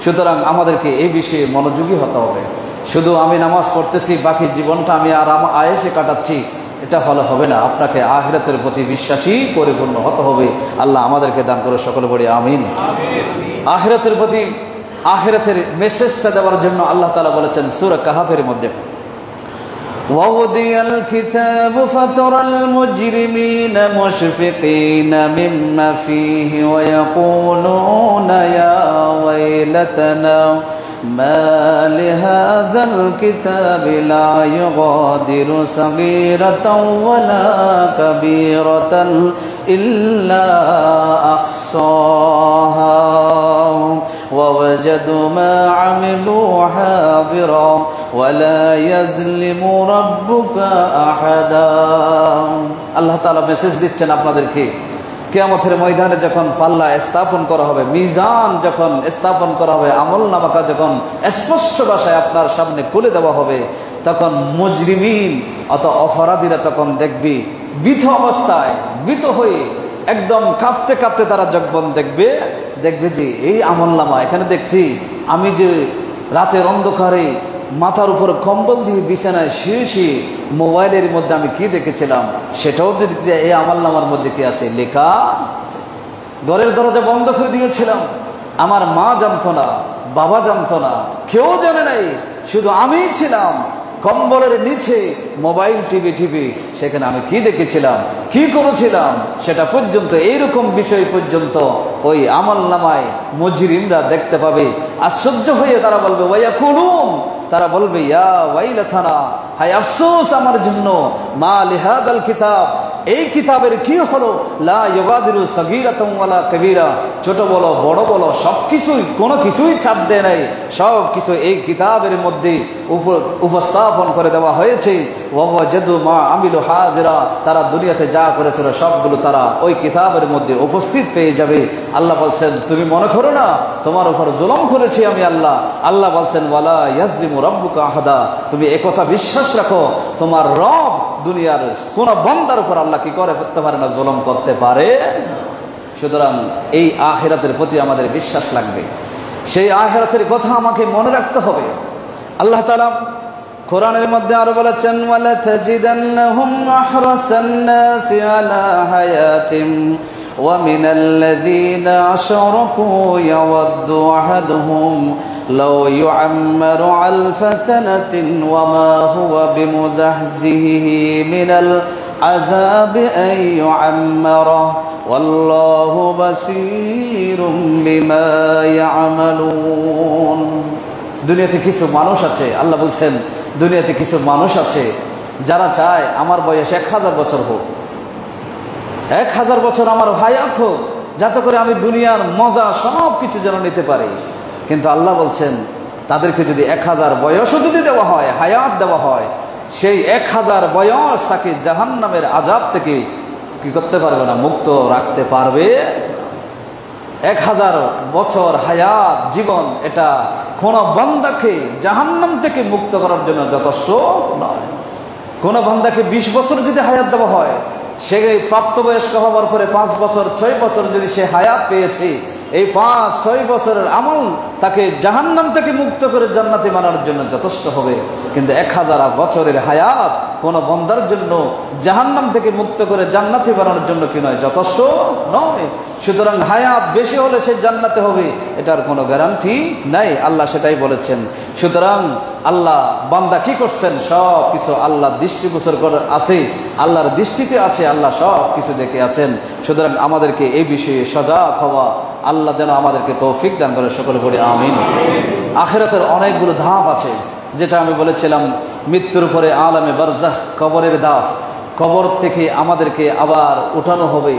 সুতরাং আমাদেরকে এই বিষয়ে মনোযোগী হতে হবে। শুধু আমি নামাজ পড়তেছি, বাকি জীবনটা আমি আরাম আয়েশে কাটাচ্ছি, এটা হলে হবে না। আপনাকে আখিরাতের প্রতি বিশ্বাসী পরিপূর্ণ হতে হবে। আল্লাহ আমাদেরকে দান করে সকলে বলি আমিন। আখিরাতের প্রতি, আখিরাতের মেসেজটা দেওয়ার জন্য আল্লাহ তাআলা বলেছেন সূরা কাহফের মধ্যে, وَوُضِعَ الْكِتَابُ فَتَرَى الْمُجْرِمِينَ مُشْفِقِينَ مِمَّا فِيهِ وَيَقُولُونَ يَا وَيْلَتَنَا مَا لِهَذَا الْكِتَابِ لَا يُغَادِرُ صَغِيرَةً وَلَا كَبِيرَةً إِلَّا أَحْصَاهَا وَوَجَدُوا مَا عَمِلُوا حَاضِرًا وَلَا يَظْلِمُ رَبُّكَ أَحَدًا। আল্লাহ তাআলা মেসেজ দিচ্ছেন আপনাদেরকে, কিয়ামতের ময়দানে যখন পাল্লা স্থাপন করা হবে, মিজান যখন স্থাপন করা হবে, আমলনামাটা যখন স্পষ্ট ভাষায় আপনার সামনে খুলে দেওয়া হবে, তখন মুজরিমিন অত অপরাধীরা তখন দেখবি ভীত অবস্থায়, ভীত হয়ে একদম কাঁপতে কাঁপতে তারা যখন দেখবে যে এই আমলনামা, এখানে দেখছি আমি যে রাতের অন্ধকারে মাথার উপর কম্বল দিয়ে বিছানায় শুয়ে মোবাইলের মধ্যে আমি কি দেখেছিলাম সেটাও যদি এই আমলনামার মধ্যে কি আছে লেখা। ঘরের দরজা বন্ধ করে দিয়েছিলাম, আমার মা জানতো না, বাবা জানতো না, কেউ জানে নাই, শুধু আমিই ছিলাম কম্বলের নিচে মোবাইল টিভি, সেখানে আমি কি দেখেছিলাম, কি করেছিলাম সেটা পর্যন্ত, এইরকম বিষয় পর্যন্ত ওই আমলনামায় মুজরিমরা দেখতে পাবে। আশ্চর্য হয়ে তারা বলবে ওয়ায়াকুলুন, তারা বলবে ইয়া ওয়াইলাতানা, হায় আফসোস আমার জন্য, মা লিহাদাল কিতাব, এই কিতাবের কি হলো, লা ইউগাদিরু সাগীরাতান ওয়ালা কাবীরা, ছোট বলো বড় বলো সবকিছুই, কোনো কিছুই ছাড় দেয় নাই, সব কিছু এই কিতাবের মধ্যে উপস্থাপন করে দেওয়া হয়েছে। ওয়াজাদু মা আমিলু হাজিরা, তারা দুনিয়াতে যা করেছিল সবগুলো তারা ওই কিতাবের মধ্যে উপস্থিত পেয়ে যাবে। আল্লাহ বলছেন তুমি মনে করো না তোমার উপর জুলুম করেছি আমি আল্লাহ। আল্লাহ বলছেন ওয়ালা ইয়াজলিমু রাব্বুকা আহাদা, তুমি একথা বিশ্বাস রাখো তোমার রব দুনিয়ার কোন বান্দার উপর আল্লাহ কি করতে পারে না, জুলুম করতে পারে। সুতরাং এই আখিরাতের প্রতি আমাদের বিশ্বাস লাগবে, সেই আখিরাতের কথা আমাকে মনে রাখতে হবে। আল্লাহ তাআলা কোরআনের মধ্যে আরো বলেছেন ওয়ালা তাজিদান্নাহুম আহরাসান নাসি আলা হায়াতিম ওয়া মিনাল্লাযীনা আশরাকু ইয়াওয়াদ্দু আহাদুহুম লাউ ইউআম্মারু আলফা সানাতিন ওয়া মা হুয়া বিমুজাহজিহি মিনাল আযাবি আন ইউআম্মারা ওয়াল্লাহু বাসীরুম বিমা ইয়ামালুন। দুনিয়াতে কিছু মানুষ আছে, আল্লাহ বলছেন দুনিয়াতে কিছু মানুষ আছে যারা চায় আমার বয়স 1000 বছর হোক, 1000 বছর আমার হায়াত হোক, যাতে করে আমি দুনিয়ার মজা সব কিছু যেন নিতে পারি। কিন্তু আল্লাহ বলছেন তাদেরকে যদি 1000 বয়সও যদি দেওয়া হয়, হায়াত দেওয়া হয়, সেই 1000 বয়স তাকে জাহান্নামের আযাব থেকে কি করতে পারবে না, মুক্ত রাখতে পারবে। 1000 বছর হায়াত জীবন এটা কোন বান্দাকে জাহান্নাম থেকে মুক্ত করার জন্য যথেষ্ট নয়। কোন বান্দাকে 20 বছর যদি হায়াত দেওয়া হয়, সে প্রাপ্তবয়স্ক হওয়ার পরে 5 বছর 6 বছর যদি সে হায়াত পেয়েছে, এই 5-6 বছরের আমল তাকে জাহান্নাম থেকে মুক্ত করে জান্নাতে বানানোর জন্য যথেষ্ট হবে। কিন্তু 1000 বছরের হায়াত কোনো বান্দার জন্য জাহান্নাম থেকে মুক্ত করে জান্নাতে বানানোর জন্য কি নয়, যথেষ্ট নয়। সুতরাং হায়াত বেশি হলে সে জান্নাতে হবে, এটার কোনো গ্যারান্টি নাই, আল্লাহ সেটাই বলেছেন। সুতরাং আল্লাহ বান্দা কি করছেন, সব কিছু আল্লাহ দৃষ্টিগোচর করে আছে, আল্লাহর দৃষ্টিতে আছে, আল্লাহ সব কিছু দেখে আছেন। সুতরাং আমাদেরকে এই বিষয়ে সজাগ হওয়া আল্লাহ যেন আমাদেরকে তৌফিক দান করে, সকলে বলি আমিন। আখিরাতের অনেকগুলো ধাপ আছে, যেটা আমি বলেছিলাম, মৃত্যুর পরে আলামে বারজাহ, কবরের ধাপ, কবর থেকে আমাদেরকে আবার উঠানো হবে,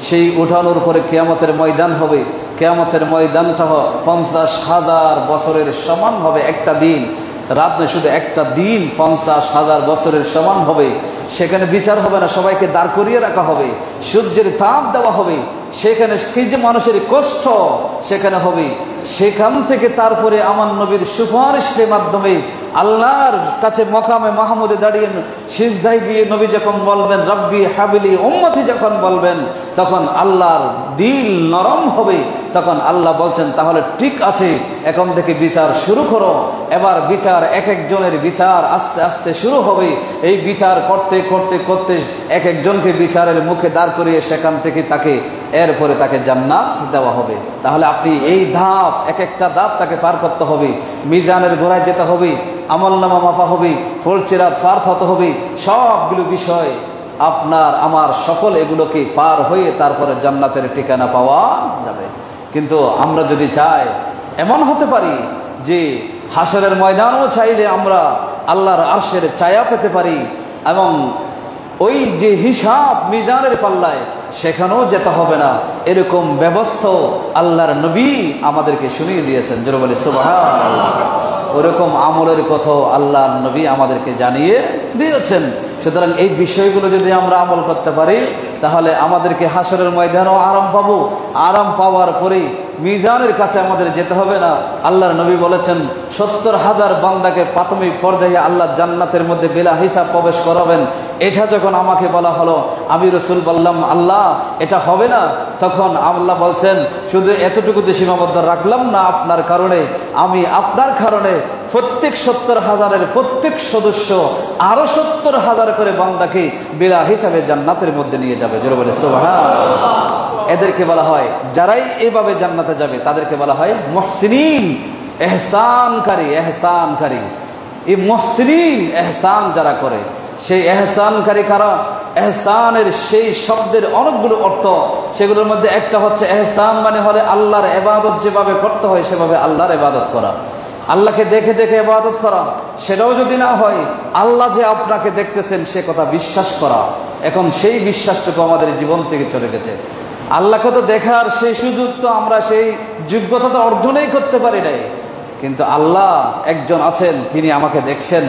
সেই উঠানোর পরে কিয়ামতের ময়দান হবে। কিয়ামতের ময়দানটা 50,000 বছরের সমান হবে, একটা দিন, রাত নয়, শুধু একটা দিন 50,000 বছরের সমান হবে। সেখানে বিচার হবে না, সবাইকে দাঁড় করিয়ে রাখা হবে, সূর্যের তাপ দেওয়া হবে, সেখানে কি যে মানুষের কষ্ট সেখানে হবে। সেখান থেকে তারপরে আমার নবীর সুপারিশের মাধ্যমে আল্লাহর কাছে মকামে মাহমুদে দাঁড়িয়ে সিজদায় গিয়ে নবী যখন বলবেন রব্বি হাবিলি উম্মতি, যখন বলবেন তখন আল্লাহর দিল নরম হবে। তখন আল্লাহ বলছেন তাহলে ঠিক আছে, এখন থেকে বিচার শুরু করো। এবার বিচার, এক একজনের বিচার আস্তে আস্তে শুরু হবে। এই বিচার করতে করতে করতে এক একজনকে বিচারের মুখে দাঁড় করিয়ে সেখান থেকে তাকে, এরপরে তাকে জান্নাত দেওয়া হবে। তাহলে আপনি এই ধাপ, এক একটা ধাপ তাকে পার করতে হবে। মিজানের গোড়ায় যেতে হবে, আমলনামা মাপা হবে, ফলসিরাত পার হতে হবে। সবগুলো বিষয় আপনার আমার সকল এগুলোকে পার হয়ে তারপরে জান্নাতের ঠিকানা পাওয়া যাবে। কিন্তু আমরা যদি চাই, এমন হতে পারি যে হাসরের ময়দানও চাইলে আমরা আল্লাহর আরশের ছায়া পেতে পারি, এবং ওই যে হিসাব মিজানের পাল্লায় সেখানেও যেতে হবে না, এরকম ব্যবস্থা আল্লাহর নবী আমাদেরকে শুনিয়ে দিয়েছেন। জোরে বলি সুবহানাল্লাহ। ওরকম আমলের কথা আল্লাহর নবী আমাদেরকে জানিয়ে দিয়েছেন। সুতরাং এই বিষয়গুলো যদি আমরা আমল করতে পারি, তাহলে আমাদেরকে হাসরের ময়দানও আরাম পাবো। আরাম পাওয়ার পরে মিজানের কাছে আমাদের যেতে হবে না। আল্লাহর নবী বলেছেন 70,000 বান্দাকে প্রাথমিক পর্যায়ে আল্লাহ জান্নাতের মধ্যে বিলা হিসাব প্রবেশ করাবেন। এটা যখন আমাকে বলা হলো, আমি রাসূল বললাম আল্লাহ এটা হবে না, তখন আল্লাহ বলছেন শুধু এতটুকুতে সীমাবদ্ধ রাখলাম না, আপনার কারণে, আমি আপনার কারণে প্রত্যেক 70,000-এর প্রত্যেক সদস্য আরো 70,000 করে বান্দাকে বিলা হিসাবে জান্নাতের মধ্যে নিয়ে যাবে। জোরে বলে সুবহানাল্লাহ। এদেরকে বলা হয়, যারাই এভাবে জান্নাতে যাবে তাদেরকে বলা হয় মুহসিনিন, এহসানকারী। এহসানকারী, এই মুহসিনিন, এহসান যারা করে, সেই এহসানকারী কারা? এহসানের সেই শব্দের অনেকগুলো অর্থ, সেগুলোর মধ্যে একটা হচ্ছে এহসান মানে হলে আল্লাহর ইবাদত যেভাবে করতে হয় সেভাবে আল্লাহর ইবাদত করা, আল্লাহকে দেখে দেখে ইবাদত করা। সেটাও যদি না হয়, আল্লাহ যে আপনাকে দেখতেছেন সে কথা বিশ্বাস করা। এখন সেই বিশ্বাসটুকু আমাদের জীবন থেকে চলে গেছে। আল্লাহকে তো দেখার সেই সুযোগ তো আমরা, সেই যোগ্যতা তো অর্জনই করতে পারি নাই। কিন্তু আল্লাহ একজন আছেন, তিনি আমাকে দেখছেন,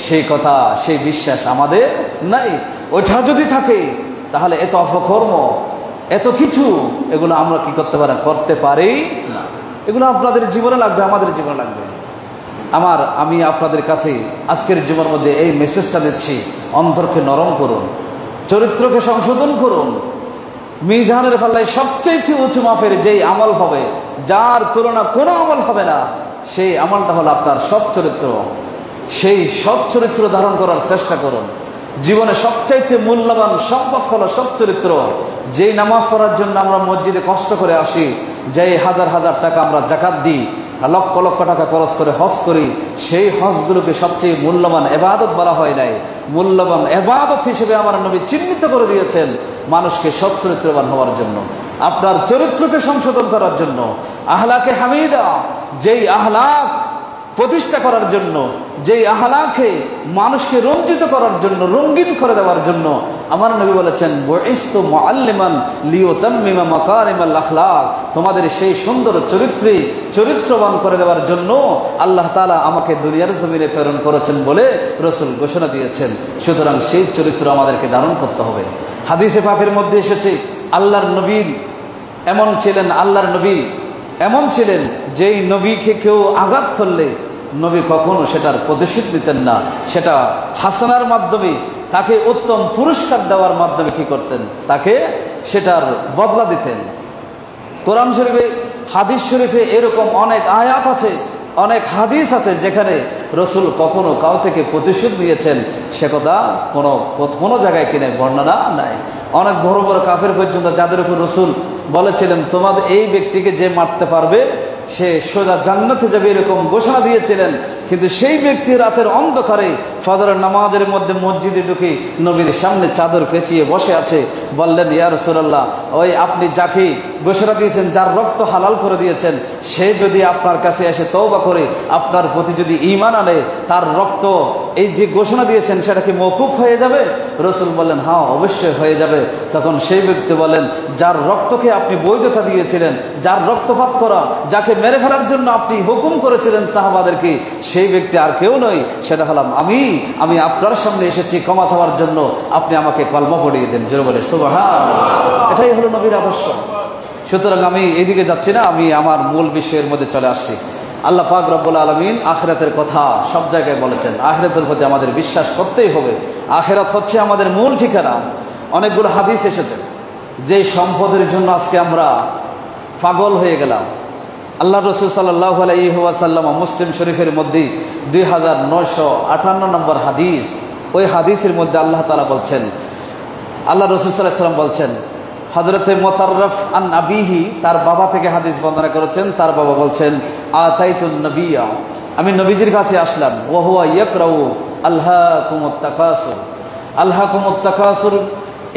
সেই কথা, সেই বিশ্বাস আমাদের নাই। ওইটা যদি থাকে তাহলে এত অপকর্ম, এত কিছু, এগুলো আমরা কি করতে পারি? করতে পারি না। এগুলো আপনাদের জীবনে লাগবে, আমাদের জীবনে লাগবে। আমি আপনাদের কাছে আজকের জীবনের মধ্যে এই মেসেজটা দিচ্ছি, অন্তরকে নরম করুন, চরিত্রকে সংশোধন করুন। মিজানের পাল্লায় সবচেয়ে উঁচু মাপের যেই আমল হবে, যার তুলনা কোনো আমল হবে না, সেই আমলটা হলো আপনার সৎ চরিত্র। সেই সৎ চরিত্র ধারণ করার চেষ্টা করুন। জীবনে সবচাইতে মূল্যবান সম্পদ হলো সৎ চরিত্র। যেই নামাজ পড়ার জন্য আমরা মসজিদে কষ্ট করে আসি, যেই হাজার হাজার টাকা আমরা জাকাত দিই, লক্ষ লক্ষ টাকা খরচ করে হজ করি, সেই হজগুলোকে সবচেয়ে মূল্যবান ইবাদত বলা হয় নাই। মূল্যবান ইবাদত হিসেবে আমার নবী চিহ্নিত করে দিয়েছেন মানুষকে সৎ চরিত্রবান হওয়ার জন্য, আপনার চরিত্রকে সংশোধন করার জন্য, আহলাকে হামিদা, যেই আহলাক প্রতিষ্ঠা করার জন্য, যেই আহলাকে মানুষকে রঞ্জিত করার জন্য, রঙিন করে দেওয়ার জন্য আমার নবী বলেছেন বুইসতু মুআল্লিমান লিউতাম্মিমা মাকারিমাল আখলাক। তোমাদের সেই সুন্দর চরিত্রবান করে দেওয়ার জন্য আল্লাহ তাআলা আমাকে দুনিয়ার জমিনে প্রেরণ করেছেন বলে রাসূল ঘোষণা দিয়েছেন। সুতরাং সেই চরিত্র আমাদেরকে ধারণ করতে হবে। হাদিসে পাকের মধ্যে এসেছে আল্লাহর নবী এমন ছিলেন, আল্লাহর নবী এমন ছিলেন যেই নবীকে কেউ আঘাত করলে নবী কখনো সেটার প্রতিশোধ নিতেন না, সেটা হাসানার মাধ্যমে তাকে উত্তম পুরস্কার দেওয়ার মাধ্যমে কি করতেন, তাকে সেটার বদলা দিতেন। কোরআন শরীফে, হাদিস শরীফে এরকম অনেক আয়াত আছে, অনেক হাদিস আছে যেখানে রসুল কখনো কাউ থেকে প্রতিশোধ নিয়েছেন সে কথা কোনো জায়গায় কিনে বর্ণনা নাই। অনেক বড় বড় কাফের পর্যন্ত যাদের উপর রসুল বলেছিলেন তোমাদের এই ব্যক্তিকে যে মারতে পারবে সে সোজা জান্নাতে যাবে, এরকম ঘোষণা দিয়েছিলেন। কিন্তু সেই ব্যক্তি রাতের অন্ধকারে ফজরের নামাজের মধ্যে মসজিদে ঢুকে নবীর সামনে চাদর পেঁচিয়ে বসে আছে। বললেন, ইয়া রাসূলুল্লাহ, ওই আপনি যাকে ঘোষণা দিয়েছেন, যার রক্ত হালাল করে দিয়েছেন, সে যদি আপনার কাছে এসে তওবা করে আপনার প্রতি যদি ঈমান আনে, তার রক্ত এই যে ঘোষণা দিয়েছেন সেটা কি মওকুফ হয়ে যাবে? রাসূল বললেন, হ্যাঁ অবশ্যই হয়ে যাবে। তখন সেই ব্যক্তি বলেন, যার রক্তকে আপনি বৈধতা দিয়েছিলেন, যার রক্তপাত করা, যাকে মেরে ফেলার জন্য আপনি হুকুম করেছিলেন সাহাবাদেরকে, সেই ব্যক্তি আর কেউ নয়, সেটা হলাম আমি আপনার সামনে এসেছি ক্ষমা চাওয়ার জন্য, আপনি আমাকে কলমা পড়িয়ে দেন। জোরে বলে সুবহানাল্লাহ। এটাই হলো নবীর আদর্শ। সুতরাং আমি এদিকে যাচ্ছি না, আমি আমার মূল বিষয়ের মধ্যে চলে আসছি। আল্লাহ পাক রব্বুল আলামিন আখিরাতের কথা সব জায়গায় বলেছেন। আখিরাতের প্রতি আমাদের বিশ্বাস করতেই হবে। আখিরাত হচ্ছে আমাদের মূল ঠিকানা। অনেকগুলো হাদিস এসেছে যে সম্পদের জন্য আজকে আমরা পাগল হয়ে গেলাম। আল্লাহ রসুল সাল্লাল্লাহু আলাইহি ওয়াসাল্লাম মুসলিম শরীফের মধ্যে 2958 নম্বর হাদিস, ওই হাদিসের মধ্যে আল্লাহ তাআলা বলছেন, আল্লাহ রসুল সাল্লাল্লাহু আলাইহি ওয়াসাল্লাম বলছেন, হযরতে মুতাররাফ আন আবিহি, তার বাবা থেকে হাদিস বর্ণনা করেছেন। তার বাবা বলছেন, আতাইতুন নবিয়্যা, আমি নবীজির কাছে আসলাম, ওয়া হুয়া ইয়াকরাউ আলহাকুমুত তাকাসুর। আলহাকুমুত তাকাসুর,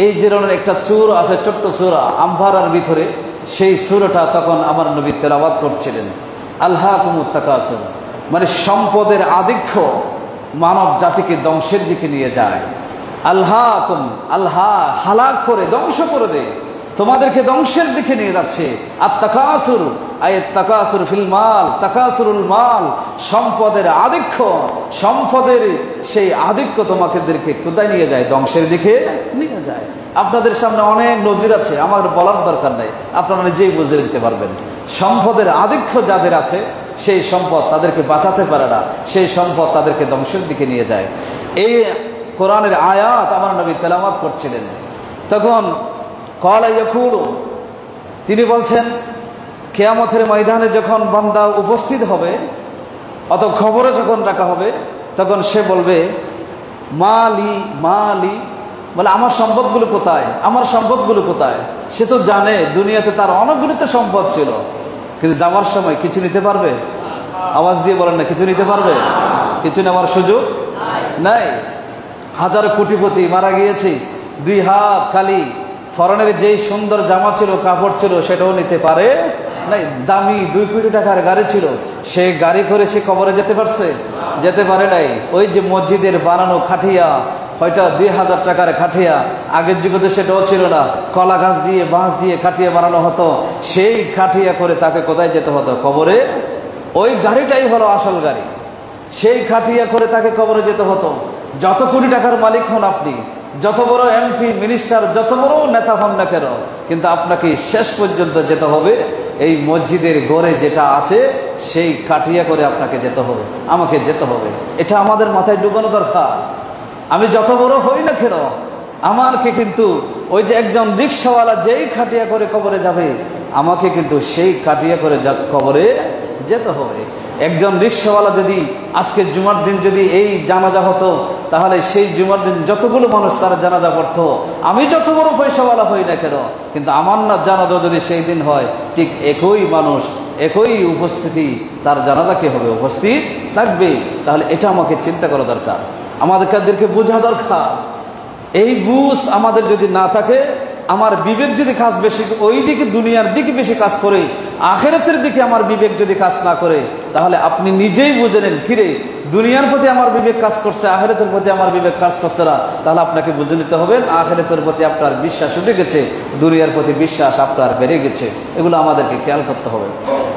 এই ধরনের একটা সূরা আছে, ছোট্ট সূরা আম্বারার ভিতরে, সেই সূরাটা তখন আমার নবী তেলাওয়াত করছিলেন। আলহাকুমুত তাকাসুর মানে সম্পদের আধিক্য মানব জাতিকে ধ্বংসের দিকে নিয়ে যায়। আলহাকুম, আল্লাহ হালাক করে ধ্বংস করে দেয়, তোমাদেরকে ধ্বংসের দিকে নিয়ে যাচ্ছে। আর তাকাসুর, আয়াত তাকাসুর ফিল মাল, তাকাসুরুল মাল, সম্পদের আধিক্য, সম্পদের সেই আধিক্য তোমাদেরকে কোথায় নিয়ে যায়? ধ্বংসের দিকে নিয়ে যায়। আপনাদের সামনে অনেক নজির আছে, আমার বলার দরকার নেই, আপনারা নিজেই বুঝে নিতে পারবেন। সম্পদের আধিক্য যাদের আছে, সেই সম্পদ তাদেরকে বাঁচাতে পারে না, সেই সম্পদ তাদেরকে ধ্বংসের দিকে নিয়ে যায়। এই কোরআনের আয়াত আমার নবী তেলাওয়াত করছিলেন। তখন ক্বালা ইয়াকুলু, তিনি বলছেন, কিয়ামতের ময়দানে যখন বান্দা উপস্থিত হবে, অত খবরে যখন রাখা হবে, তখন সে বলবে, মালি মালি, বলে আমার সম্পদগুলো কোথায়, আমার সম্পদগুলো কোথায়? সে তো জানে দুনিয়াতে তার অনেকগুলো তো সম্পদ ছিল, কিন্তু যাওয়ার সময় কিছু নিতে পারবে? আওয়াজ দিয়ে বলেন না, কিছু নিতে পারবে? কিছু নেওয়ার সুযোগ নাই। হাজার কোটিপতি মারা গিয়েছে, দুই হাত খালি, ফরেনের যেই সুন্দর জামা ছিল, কাপড় ছিল, সেটাও নিতে পারে নাই। দামি 2 কোটি টাকার গাড়ি ছিল, সে গাড়ি করে সে কবরে যেতে পারছে? যেতে পারে নাই। ওই যে মসজিদের বানানো খাটিয়া, হয়তো 2000 টাকার খাটিয়া, আগের যুগে তো সেটাও ছিল না, কলা গাছ দিয়ে বাঁশ দিয়ে খাটিয়া বানানো হতো, সেই খাটিয়া করে তাকে কোথায় যেতে হতো? কবরে। ওই গাড়িটাই হলো আসল গাড়ি, সেই খাটিয়া করে তাকে কবরে যেতে হতো। যত কোটি টাকার মালিক হন আপনি, যত বড় এমপি মিনিস্টার, যত বড় নেতা হন না কেন, কিন্তু আপনাকে শেষ পর্যন্ত যেতে হবে এই মসজিদের গড়ে যেটা আছে, সেই খাটিয়া করে আপনাকে যেতে হবে, আমাকে যেতে হবে। এটা আমাদের মাথায় ঢুকানো দরকার। আমি যত বড় হই না কেন, আমাকে কিন্তু ওই যে একজন রিক্সাওয়ালা যেই খাটিয়া করে কবরে যাবে, আমাকে কিন্তু সেই খাটিয়া করে কবরে যেতে হবে। একজন রিক্সাওয়ালা যদি আজকে জুমার দিন যদি এই জানাজা হতো, তাহলে সেই জুমার দিন যতগুলো মানুষ তারা জানাজা করতো, আমি যত বড় পয়সাওয়ালা হই না কেন, কিন্তু আমার না জানাজা যদি সেই দিন হয়, ঠিক একই মানুষ, একই উপস্থিতি, তার জানাজা কি হবে? উপস্থিত থাকবে। তাহলে এটা আমাকে চিন্তা করা দরকার, আমাদেরকে বোঝা দরকার। এই বুঝ আমাদের যদি না থাকে, আমার বিবেক যদি কাজ বেশি ওই দিকে, দুনিয়ার দিকে বেশি কাজ করে, আখিরাতের দিকে আমার বিবেক যদি কাজ না করে, তাহলে আপনি নিজেই বুঝে নেন, কিরে দুনিয়ার প্রতি আমার বিবেক কাজ করছে, আখিরাতের প্রতি আমার বিবেক কাজ করছে না। তাহলে আপনাকে বুঝে নিতে হবে আখিরাতের প্রতি আপনার বিশ্বাস উঠে গেছে, দুনিয়ার প্রতি বিশ্বাস আপনার বেড়ে গেছে। এগুলো আমাদেরকে খেয়াল করতে হবে।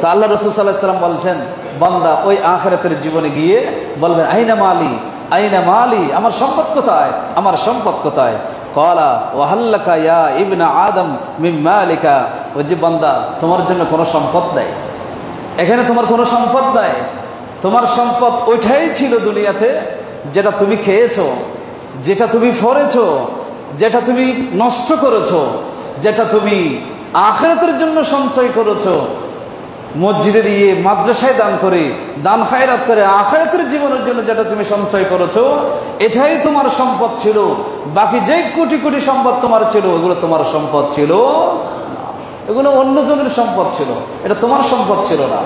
তো আল্লাহ রাসূল সাল্লাল্লাহু আলাইহি ওয়াসাল্লাম বলছেন, বান্দা ওই আখিরাতের জীবনে গিয়ে বলবেন, আইনা মালি, আইনা মালি, আমার সম্পদ কোথায়, আমার সম্পদ কোথায়? ক্বালা ওয়াহাল্লাকা ইয়া ইবনা আদম মিন মালিকা, ও যে বান্দা, তোমার জন্য কোনো সম্পদ নাই, এখানে তোমার কোনো সম্পদ নাই। তোমার সম্পদ ওইটাই ছিল দুনিয়াতে যেটা তুমি খেয়েছো, যেটা তুমি ফরেছো, যেটা তুমি নষ্ট করেছো, যেটা তুমি আখিরাতের জন্য সঞ্চয় করেছো, মসজিদে দিয়ে মাদ্রাসায় দান করে, দান খায়রাত করে আখিরাতের জীবনের জন্য যেটা তুমি সঞ্চয় করেছো, এটাই তোমার সম্পদ ছিল। বাকি যে কোটি কোটি সম্পদ তোমার ছিল, ওগুলো তোমার সম্পদ ছিল না, এগুলো অন্যজনের সম্পদ ছিল, এটা তোমার সম্পদ ছিল না।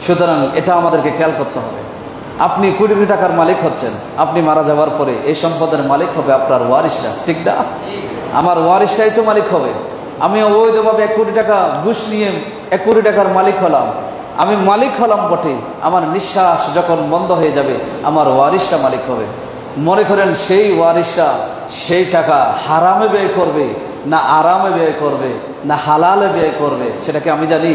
সুতরাং এটা আমাদেরকে খেয়াল করতে হবে। আপনি কোটি কোটি টাকার মালিক হচ্ছেন, আপনি মারা যাওয়ার পরে এই সম্পদের মালিক হবে আপনার ওয়ারিসরা, ঠিক না? আমার ওয়ারিসরাই তো মালিক হবে। আমি অবৈধভাবে 1 কোটি টাকা ঘুষ নিয়ে 1 কোটি টাকার মালিক হলাম, আমি মালিক হলাম বটে, আমার নিঃশ্বাস যখন বন্ধ হয়ে যাবে আমার ওয়ারিসরা মালিক হবে। মনে করেন সেই ওয়ারিসরা সেই টাকা হারামে ব্যয় করবে না আরামে ব্যয় করবে না হালালে ব্যয় করবে, সেটা কি আমি জানি?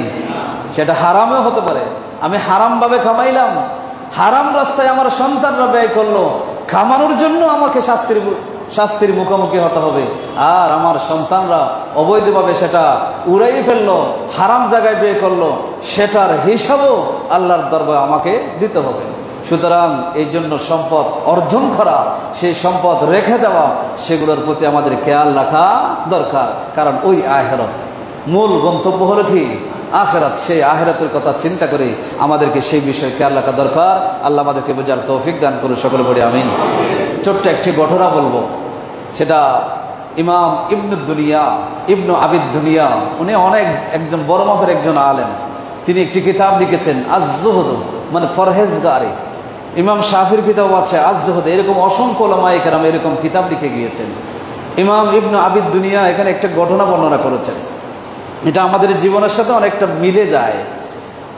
সেটা হারামেও হতে পারে। আমি হারামভাবে কামাইলাম, হারাম রাস্তায় আমার সন্তানরা ব্যয় করলো, কামানোর জন্য আমাকে শাস্তির মুখোমুখি হতে হবে। আর আমার সন্তানরা অবৈধভাবে সেটা উড়াই ফেললো, হারাম জায়গায় ব্যয় করলো, সেটার হিসাবও আল্লাহর দরবারে আমাকে দিতে হবে। সুতরাং এই জন্য সম্পদ অর্জন করা, সেই সম্পদ রেখে দেওয়া, সেগুলোর প্রতি আমাদের খেয়াল রাখা দরকার। কারণ ওই আখিরাত, মূল গন্তব্য হলো কি? আখিরাত। সেই আখিরাতের কথা চিন্তা করে আমাদেরকে সেই বিষয়ে খেয়াল রাখা দরকার। আল্লাহ আমাদেরকে বোঝার তৌফিক দান করুন, সকলে পড়ি আমিন। ছোট্ট একটি ঘটনা বলবো, সেটা ইমাম ইবনু আবিদ দুনিয়া, উনি একজন বড় মাপের একজন আলেম। তিনি একটি কিতাব লিখেছেন আজ-জুহদ, মানে পরহেজগারি। ইমাম শাফির কিতাব আছে আজ-জুহদ, এরকম অসংখ্য উলামায়ে কেরাম এরকম কিতাব লিখে গিয়েছেন। ইমাম ইবনু আবিদ দুনিয়া এখানে একটা ঘটনা বর্ণনা করেছেন, এটা আমাদের জীবনের সাথে অনেকটা মিলে যায়।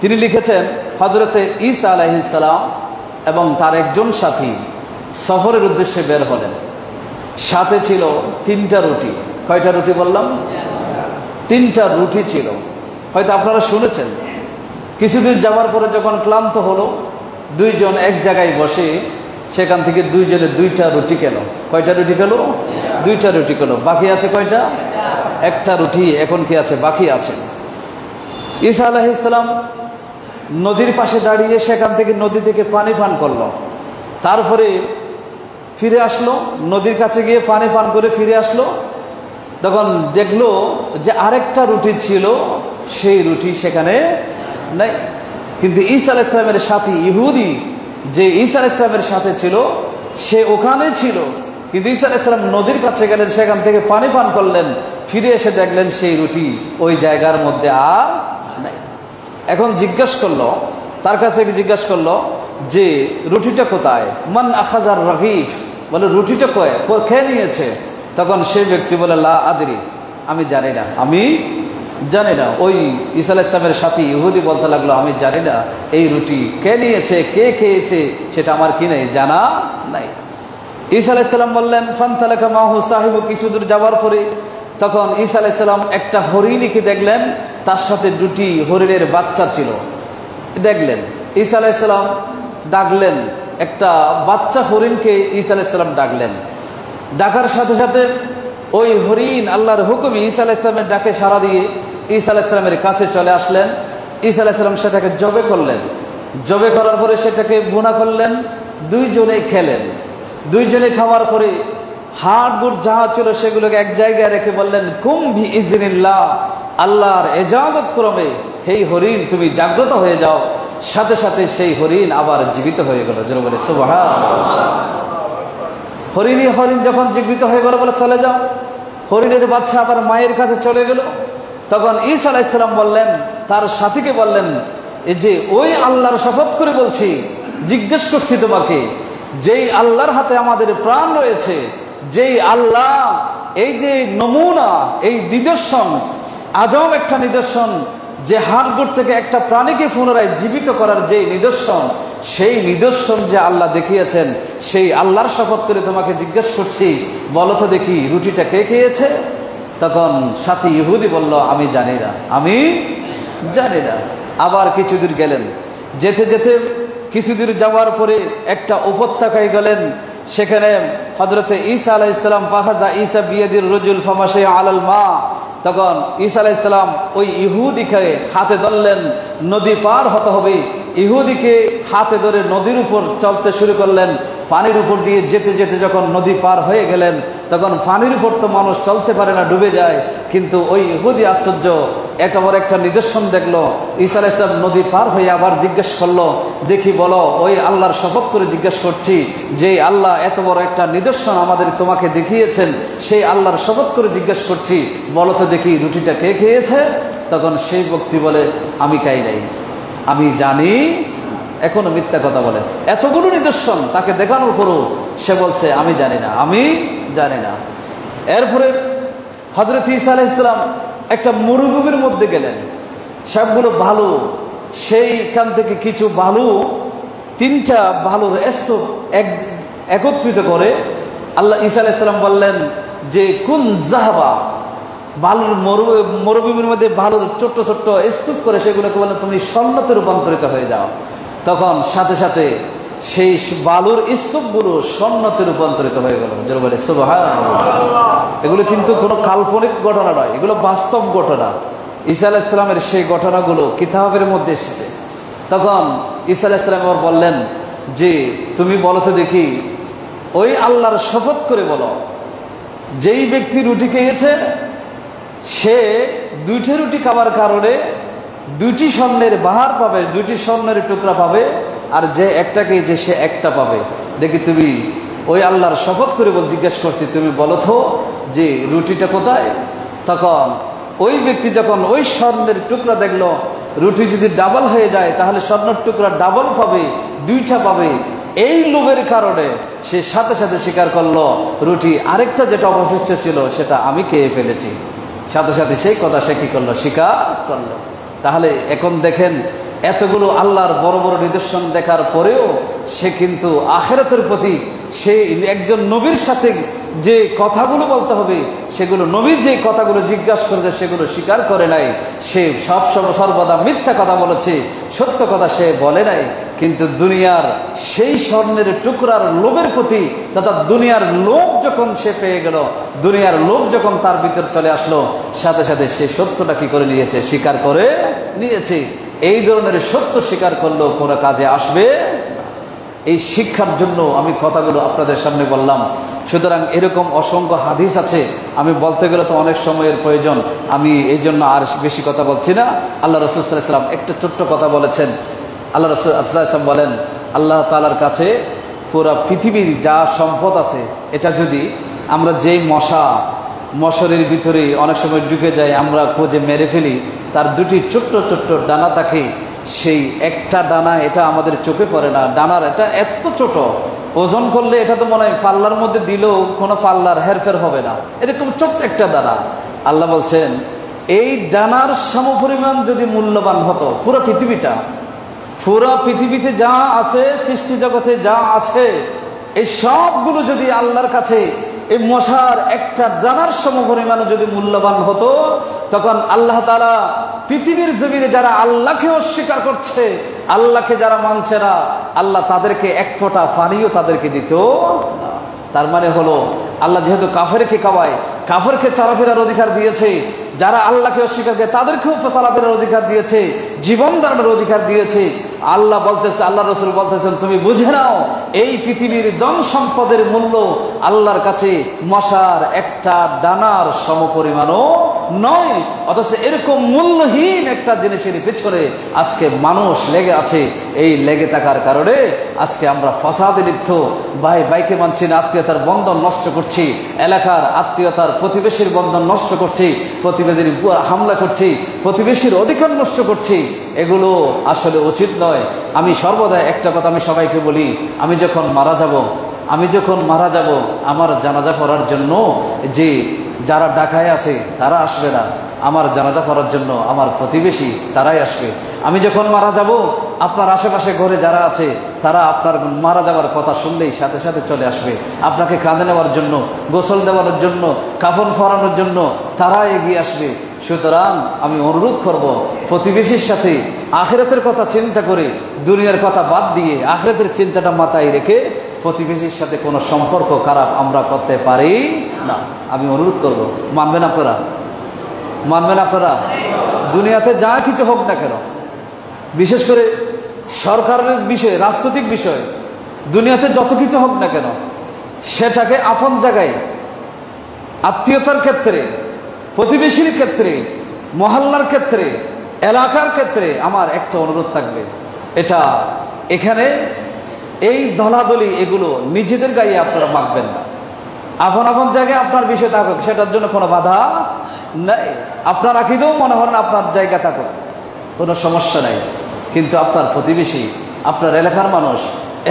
তিনি লিখেছেন, হযরতে ঈসা আলাইহিস সালাম এবং তার একজন সাথী সফরের উদ্দেশ্যে বের হলেন। সাথে ছিল 3টা রুটি। কয়টা রুটি বললাম? 3টা রুটি ছিল। হয়তো আপনারা শুনেছেন, কিছুদিন যাওয়ার পরে যখন ক্লান্ত হলো, 2 জন এক জায়গায় বসে সেখান থেকে 2 জনে 2টা রুটি খেলো। কয়টা রুটি খেলো? 2টা রুটি খেলো। বাকি আছে কয়টা? 1টা রুটি এখন কি আছে? বাকি আছে। ঈসা আলাইহিস সালাম নদীর পাশে দাঁড়িয়ে সেখান থেকে নদী থেকে পানি পান করলো। তারপরে ফিরে আসলো, নদীর কাছে গিয়ে পানি পান করে ফিরে আসলো। তখন দেখলো যে আরেকটা রুটি ছিল, সেই রুটি সেখানে নাই। কিন্তু ঈসা আলাইহিস সালামের সাথী ইহুদি যে ঈসা আলাইহিস সালামের সাথে ছিল, সে ওখানে ছিল। কিন্তু ঈসা আলাইহিস সালাম নদীর কাছে গেলেন, সেখান থেকে পানি পান করলেন, ফিরে এসে দেখলেন সেই রুটি ওই জায়গার মধ্যে আর নাই। এখন তার কাছে জিজ্ঞাসা করলো যে রুটিটা কোথায়? মান আখাযার রাগীফ, বলে রুটিটা খেয়ে নিয়েছে। তখন সেই ব্যক্তি বলে লা আদরি, আমি জানি না। ওই ঈসা আলাইহিস সালামের সাথী ইহুদি বলতে লাগলো, আমি জানি না এই রুটি কে নিয়েছে, কে খেয়েছে, সেটা আমার কি নেই, জানা নাই। ঈসা আলাইহিস সালাম বললেন ফান্তালাকা মাহু সাহিবু, কিছু দূর যাওয়ার পরে তখন ঈসা আলাইহিস সালাম একটা হরিণীকে দেখলেন, তার সাথে 2টি হরিণের বাচ্চা ছিল। দেখলেন ঈসা আলাইহিস সালাম ডাকলেন, একটা বাচ্চা হরিণকে ঈসা আলাইহিস সালাম ডাকলেন। ডাকার সাথে সাথে ওই হরিণ আল্লাহর হুকুমে ঈসা আলাইহিস সালামের ডাকে সাড়া দিয়ে ঈসা আলাইহিস সালামের কাছে চলে আসলেন। ঈসা আলাইহিস সালাম সেটাকে জবে করলেন। জবে করার পরে সেটাকে ভুনা করলেন, 2 জনে খেলেন। 2 জনে খাওয়ার পরে হাড় গুড় যাহা ছিল সেগুলোকে এক জায়গায় রেখে বললেন কুম বি ইজনিল্লাহ, আল্লাহর ইজাজত ক্রমে এই হরিণ তুমি জাগ্রত হয়ে যাও। সাথে সাথে সেই হরিণ আবার জীবিত হয়ে গেল। যেন বলে সুবহানাল্লাহ। হরিণ যখন জীবিত হয়ে গেল, বলে চলে যাও। হরিণের বাচ্চা আবার মায়ের কাছে চলে গেল। তখন ঈসা আলাইহিস সালাম বললেন, তার সাথীকে বললেন, এই যে ওই আল্লাহর শপথ করে বলছি, জিজ্ঞেস করছি তোমাকে, যেই আল্লাহর হাতে আমাদের প্রাণ রয়েছে, যেই আল্লাহ এই যে নমুনা, এই নিদর্শন, আজব একটা নিদর্শন, যে হাড়গোড় থেকে একটা প্রাণীকে পুনরায় জীবিত করার যে নিদর্শন, সেই নিদর্শন যে আল্লাহ দেখিয়েছেন, সেই আল্লাহর শপথ করে তোমাকে জিজ্ঞেস করছি, বলো তো দেখি রুটিটা কে খেয়েছে? তখন সাথী ইহুদি বলল, আমি জানি না। আবার কিছু দূর গেলেন। যেতে যেতে কিছু দূর যাওয়ার পরে একটা উপত্যকায় গেলেন। সেখানে হযরতে ঈসা আলাইহিস সালাম ফাহাজা ঈসা বিয়াদির রজুল ফামাশা আলাল মা, তখন ঈসা আলাইহিস সালাম ওই ইহুদিকে হাতে ধরলেন, নদী পার হতে হবে। ইহুদিকে হাতে ধরে নদীর উপর চলতে শুরু করলেন। পানির উপর দিয়ে যেতে যেতে যখন নদী পার হয়ে গেলেন, তখন পানির উপর তো মানুষ চলতে পারে না, ডুবে যায়। কিন্তু ওই ইহুদি আশ্চর্য, একটা বড় একটা নিদর্শন দেখলো। ঈসা আলাইহিস সালাম নদী পার হয়ে আবার জিজ্ঞেস করলো, দেখি বলো, ওই আল্লাহর শপথ করে জিজ্ঞেস করছি, যে আল্লাহ এত বড় একটা নিদর্শন আমাদের তোমাকে দেখিয়েছেন, সেই আল্লাহর শপথ করে জিজ্ঞেস করছি, বলো তো দেখি রুটিটা কে খেয়েছে? তখন সেই ব্যক্তি বলে, আমি খাই নাই, আমি জানি। এখনো মিথ্যা কথা বলে। এতগুলো নিদর্শন তাকে দেখানোর পরও সে বলছে আমি জানি না, আমি জানি না। এরপরে হযরত ঈসা আলাইহিস সালাম একটা মরুভূমির মধ্যে গেলেন, সবগুলো বালু, সেইখান থেকে কিছু বালু, 3টা বালুর স্তূপ একত্রিত করে আল্লাহ ঈসা আলাইহিস সালাম বললেন যে কুন যাহাবা, বালুর মরুভূমির মধ্যে বালুর ছোট্ট ছোট্ট স্তূপ করে সেগুলোকে বললেন তুমি স্বর্ণতে রূপান্তরিত হয়ে যাও। তখন সাথে সাথে সেই বালুর স্তূপগুলো স্বর্ণতে রূপান্তরিত হয়ে গেল। যেন বলে সুবহানাল্লাহ। এগুলো কিন্তু কোনো কাল্পনিক ঘটনা নয়, এগুলো বাস্তব ঘটনা। ঈসা আলাইহিস সালামের সেই ঘটনাগুলো কিতাবের মধ্যে এসেছে। তখন ঈসা আলাইহিস সালাম আবার বললেন যে তুমি বলো তো দেখি, ওই আল্লাহর শপথ করে বলো, যেই ব্যক্তি রুটি খেয়েছে সে 2টি রুটি খাওয়ার কারণে 2টি স্বর্ণের বাহার পাবে, 2টি স্বর্ণের টুকরা পাবে, আর যে একটা খেয়েছে সে একটা পাবে। দেখি তুমি ওই আল্লাহর শপথ করে জিজ্ঞেস করছি, তুমি বলো তো যে রুটিটা কোথায়? তখন ওই ব্যক্তি যখন ওই স্বর্ণের টুকরা দেখলো, রুটি যদি ডাবল হয়ে যায় তাহলে স্বর্ণের টুকরা ডাবল পাবে, 2টা পাবে। এই লোভের কারণে সে সাথে সাথে স্বীকার করলো রুটি আরেকটা যেটা অবশিষ্ট ছিল সেটা আমি খেয়ে ফেলেছি। সাথে সাথে সেই কথা সে কি করলো? স্বীকার করলো। তাহলে এখন দেখেন, এতগুলো আল্লাহর বড় বড় নিদর্শন দেখার পরেও সে কিন্তু আখিরাতের প্রতি সে একজন নবীর সাথে যে কথাগুলো বলতে হবে সেগুলো, নবীর যে কথাগুলো জিজ্ঞাসা করেছে সেগুলো স্বীকার করে নাই। সে সর্বদা মিথ্যা কথা বলেছে, সত্য কথা সে বলে নাই। কিন্তু দুনিয়ার সেই স্বর্ণের টুকরার লোভের প্রতি, তথা দুনিয়ার লোভ যখন সে পেয়ে গেল, দুনিয়ার লোভ যখন তার ভিতর চলে আসলো, সাথে সাথে সে সত্যটা কি করে নিয়েছে? স্বীকার করে নিয়েছে। এই ধরনের সত্য স্বীকার করলেও কোনো কাজে আসবে। এই শিক্ষার জন্য আমি কথাগুলো আপনাদের সামনে বললাম। সুতরাং এরকম অসংখ্য হাদিস আছে, আমি বলতে গেলে তো অনেক সময়ের প্রয়োজন, আমি এই জন্য আর বেশি কথা বলছি না। আল্লাহ রাসূল সাল্লাল্লাহু আলাইহি ওয়াসাল্লাম একটা ছোট্ট কথা বলেছেন। আল্লাহ রাসূল সাল্লাল্লাহু আলাইহি ওয়াসাল্লাম বলেন, আল্লাহ তাআলার কাছে পুরো পৃথিবীর যা সম্পদ আছে, এটা যদি আমরা যেই মশারির ভিতরে অনেক সময় ঢুকে যায়, আমরা খোঁজে মেরে ফেলি, তার 2টি ছোট্ট ছোট্ট ডানা থাকে, সেই একটা ডানা এটা আমাদের চোখে পড়ে না। ডানার এটা এত ছোট, ওজন করলে এটা তো মনে হয় পাল্লার মধ্যে দিলেও কোনো পাল্লার হেরফের হবে না, এরকম ছোট্ট একটা দানা। আল্লাহ বলছেন এই ডানার সমপরিমাণ যদি মূল্যবান হতো পুরো পৃথিবীতে যা আছে, সৃষ্টি জগতে যা আছে, এই সবগুলো যদি আল্লাহর কাছে এই মশার একটা ডানার সমপরিমাণ যদি মূল্যবান হতো, তখন আল্লাহ তাআলা পৃথিবীর জমিনে যারা আল্লাহকে অস্বীকার করছে, আল্লাহকে যারা মানছে না, আল্লাহ তাদেরকে এক ফোঁটা পানিও তাদেরকে দিত না। তার মানে হলো আল্লাহ যেহেতু কাফেরকে খাওয়ায়, কাফেরকে চলাফেরার অধিকার দিয়েছে, যারা আল্লাহকে অস্বীকার করে তাদেরকেও চলাফেরার অধিকার দিয়েছে, জীবন ধারণের অধিকার দিয়েছে। আল্লাহ বলতেছে, আল্লাহ রাসূল বলতেছেন, তুমি বুঝে নাও এই পৃথিবীর ধন সম্পদের মূল্য আল্লাহর কাছে মশার একটা ডানার সমপরিমাণও নয়। অথচ এরকম মূল্যহীন একটা জিনিসের পেছনে আজকে মানুষ লেগে আছে। এই লেগে থাকার কারণে আজকে আমরা ফাসাদে লিপ্ত, বাইকে মানছি না, আত্মীয়তার বন্ধন নষ্ট করছি, এলাকার আত্মীয়তার প্রতিবেশীর বন্ধন নষ্ট করছি, প্রতিবেদীর হামলা করছি, প্রতিবেশীর অধিকার নষ্ট করছি। এগুলো আসলে উচিত নয়। আমি সর্বদা একটা কথা আমি সবাইকে বলি, আমি যখন মারা যাব আমার জানাজা পড়ার জন্য যে যারা ঢাকায় আছে তারা আসবে না, আমার জানাজা পড়ার জন্য আমার প্রতিবেশী তারাই আসবে। আমি যখন মারা যাব আপনার আশেপাশে ঘরে যারা আছে তারা আপনার মারা যাওয়ার কথা শুনলেই সাথে সাথে চলে আসবে, আপনাকে কাঁধে নেওয়ার জন্য, গোসল দেওয়ার জন্য, কাফন পরানোর জন্য তারা এগিয়ে আসবে। সুতরাং আমি অনুরোধ করব, প্রতিবেশীর সাথে আখিরাতের কথা চিন্তা করে, দুনিয়ার কথা বাদ দিয়ে আখিরাতের চিন্তাটা মাথায় রেখে প্রতিবেশীর সাথে কোনো সম্পর্ক খারাপ আমরা করতে পারি না। আমি অনুরোধ করব, মানবেন আপনারা? দুনিয়াতে যা কিছু হোক না কেন, বিশেষ করে সরকারের বিষয়, রাজনৈতিক বিষয়, দুনিয়াতে যত কিছু হোক না কেন, সেটাকে আপন জায়গায়, আত্মীয়তার ক্ষেত্রে, প্রতিবেশীর ক্ষেত্রে, মহল্লার ক্ষেত্রে, এলাকার ক্ষেত্রে আমার একটা অনুরোধ থাকবে, এটা এখানে এই দলাদলি এগুলো নিজেদের গায়ে আপনারা মাখবেন না। আপন আপন জায়গায় আপনার বিষয় থাকুক, সেটার জন্য কোনো বাধা নাই। আপনার আকিদেও মনে হয় না আপনার জায়গা থাকুক, কোনো সমস্যা নাই। কিন্তু আপনার প্রতিবেশী, আপনার এলাকার মানুষ,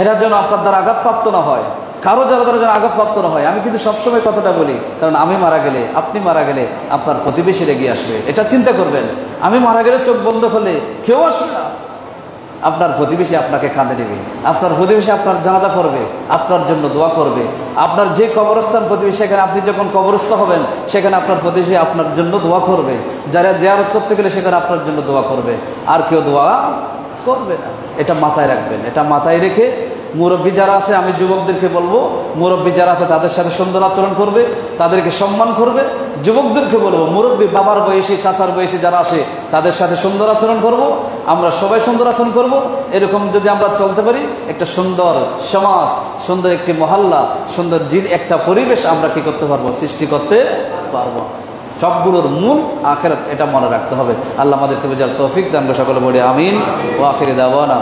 এরা যেন আপনার দ্বারা আঘাতপ্রাপ্ত না হয়, কারো দ্বারা যেন আঘাতপ্রাপ্ত না হয়। আমি কিন্তু সবসময় কথাটা বলি, কারণ আমি মারা গেলে, আপনি মারা গেলে আপনার প্রতিবেশীর এগিয়ে আসবে, এটা চিন্তা করবেন। আমি মারা গেলে চোখ বন্ধ করলে কেউ আসবে না, আপনার প্রতিবেশী আপনাকে কাঁদে নেবে, আপনার প্রতিবেশী আপনার জানাজা পড়বে, আপনার জন্য দোয়া করবে। আপনার যে কবরস্থান প্রতিবেশী, সেখানে আপনি যখন কবরস্থ হবেন, সেখানে আপনার প্রতিবেশী আপনার জন্য দোয়া করবে। যারা জিয়ারত করতে গেলে সেখানে আপনার জন্য দোয়া করবে, আর কেউ দোয়া করবে না। এটা মাথায় রাখবেন। এটা মাথায় রেখে মুরব্বী যারা আছে, আমি যুবকদেরকে বলবো, মুরব্বী যারা আছে তাদের সাথে সুন্দর আচরণ করবে, তাদেরকে সম্মান করবে। যুবকদেরকে বলবো, মুরব্বী বাবার বয়সী, চাচার বয়সী যারা আছে তাদের সাথে সুন্দর আচরণ করব। আমরা সবাই সুন্দর আচরণ করব। এরকম যদি আমরা চলতে পারি, একটা সুন্দর সমাজ, সুন্দর একটি মহল্লা, সুন্দর একটা পরিবেশ আমরা কি করতে পারবো, সৃষ্টি করতে পারবো। সবগুলোর মূল আখিরাত, এটা মনে রাখতে হবে। আল্লাহ আমাদেরকে বুঝার তৌফিক দান। সকলে বলি আমিন। ওয়া আখিরি দাওয়ানা।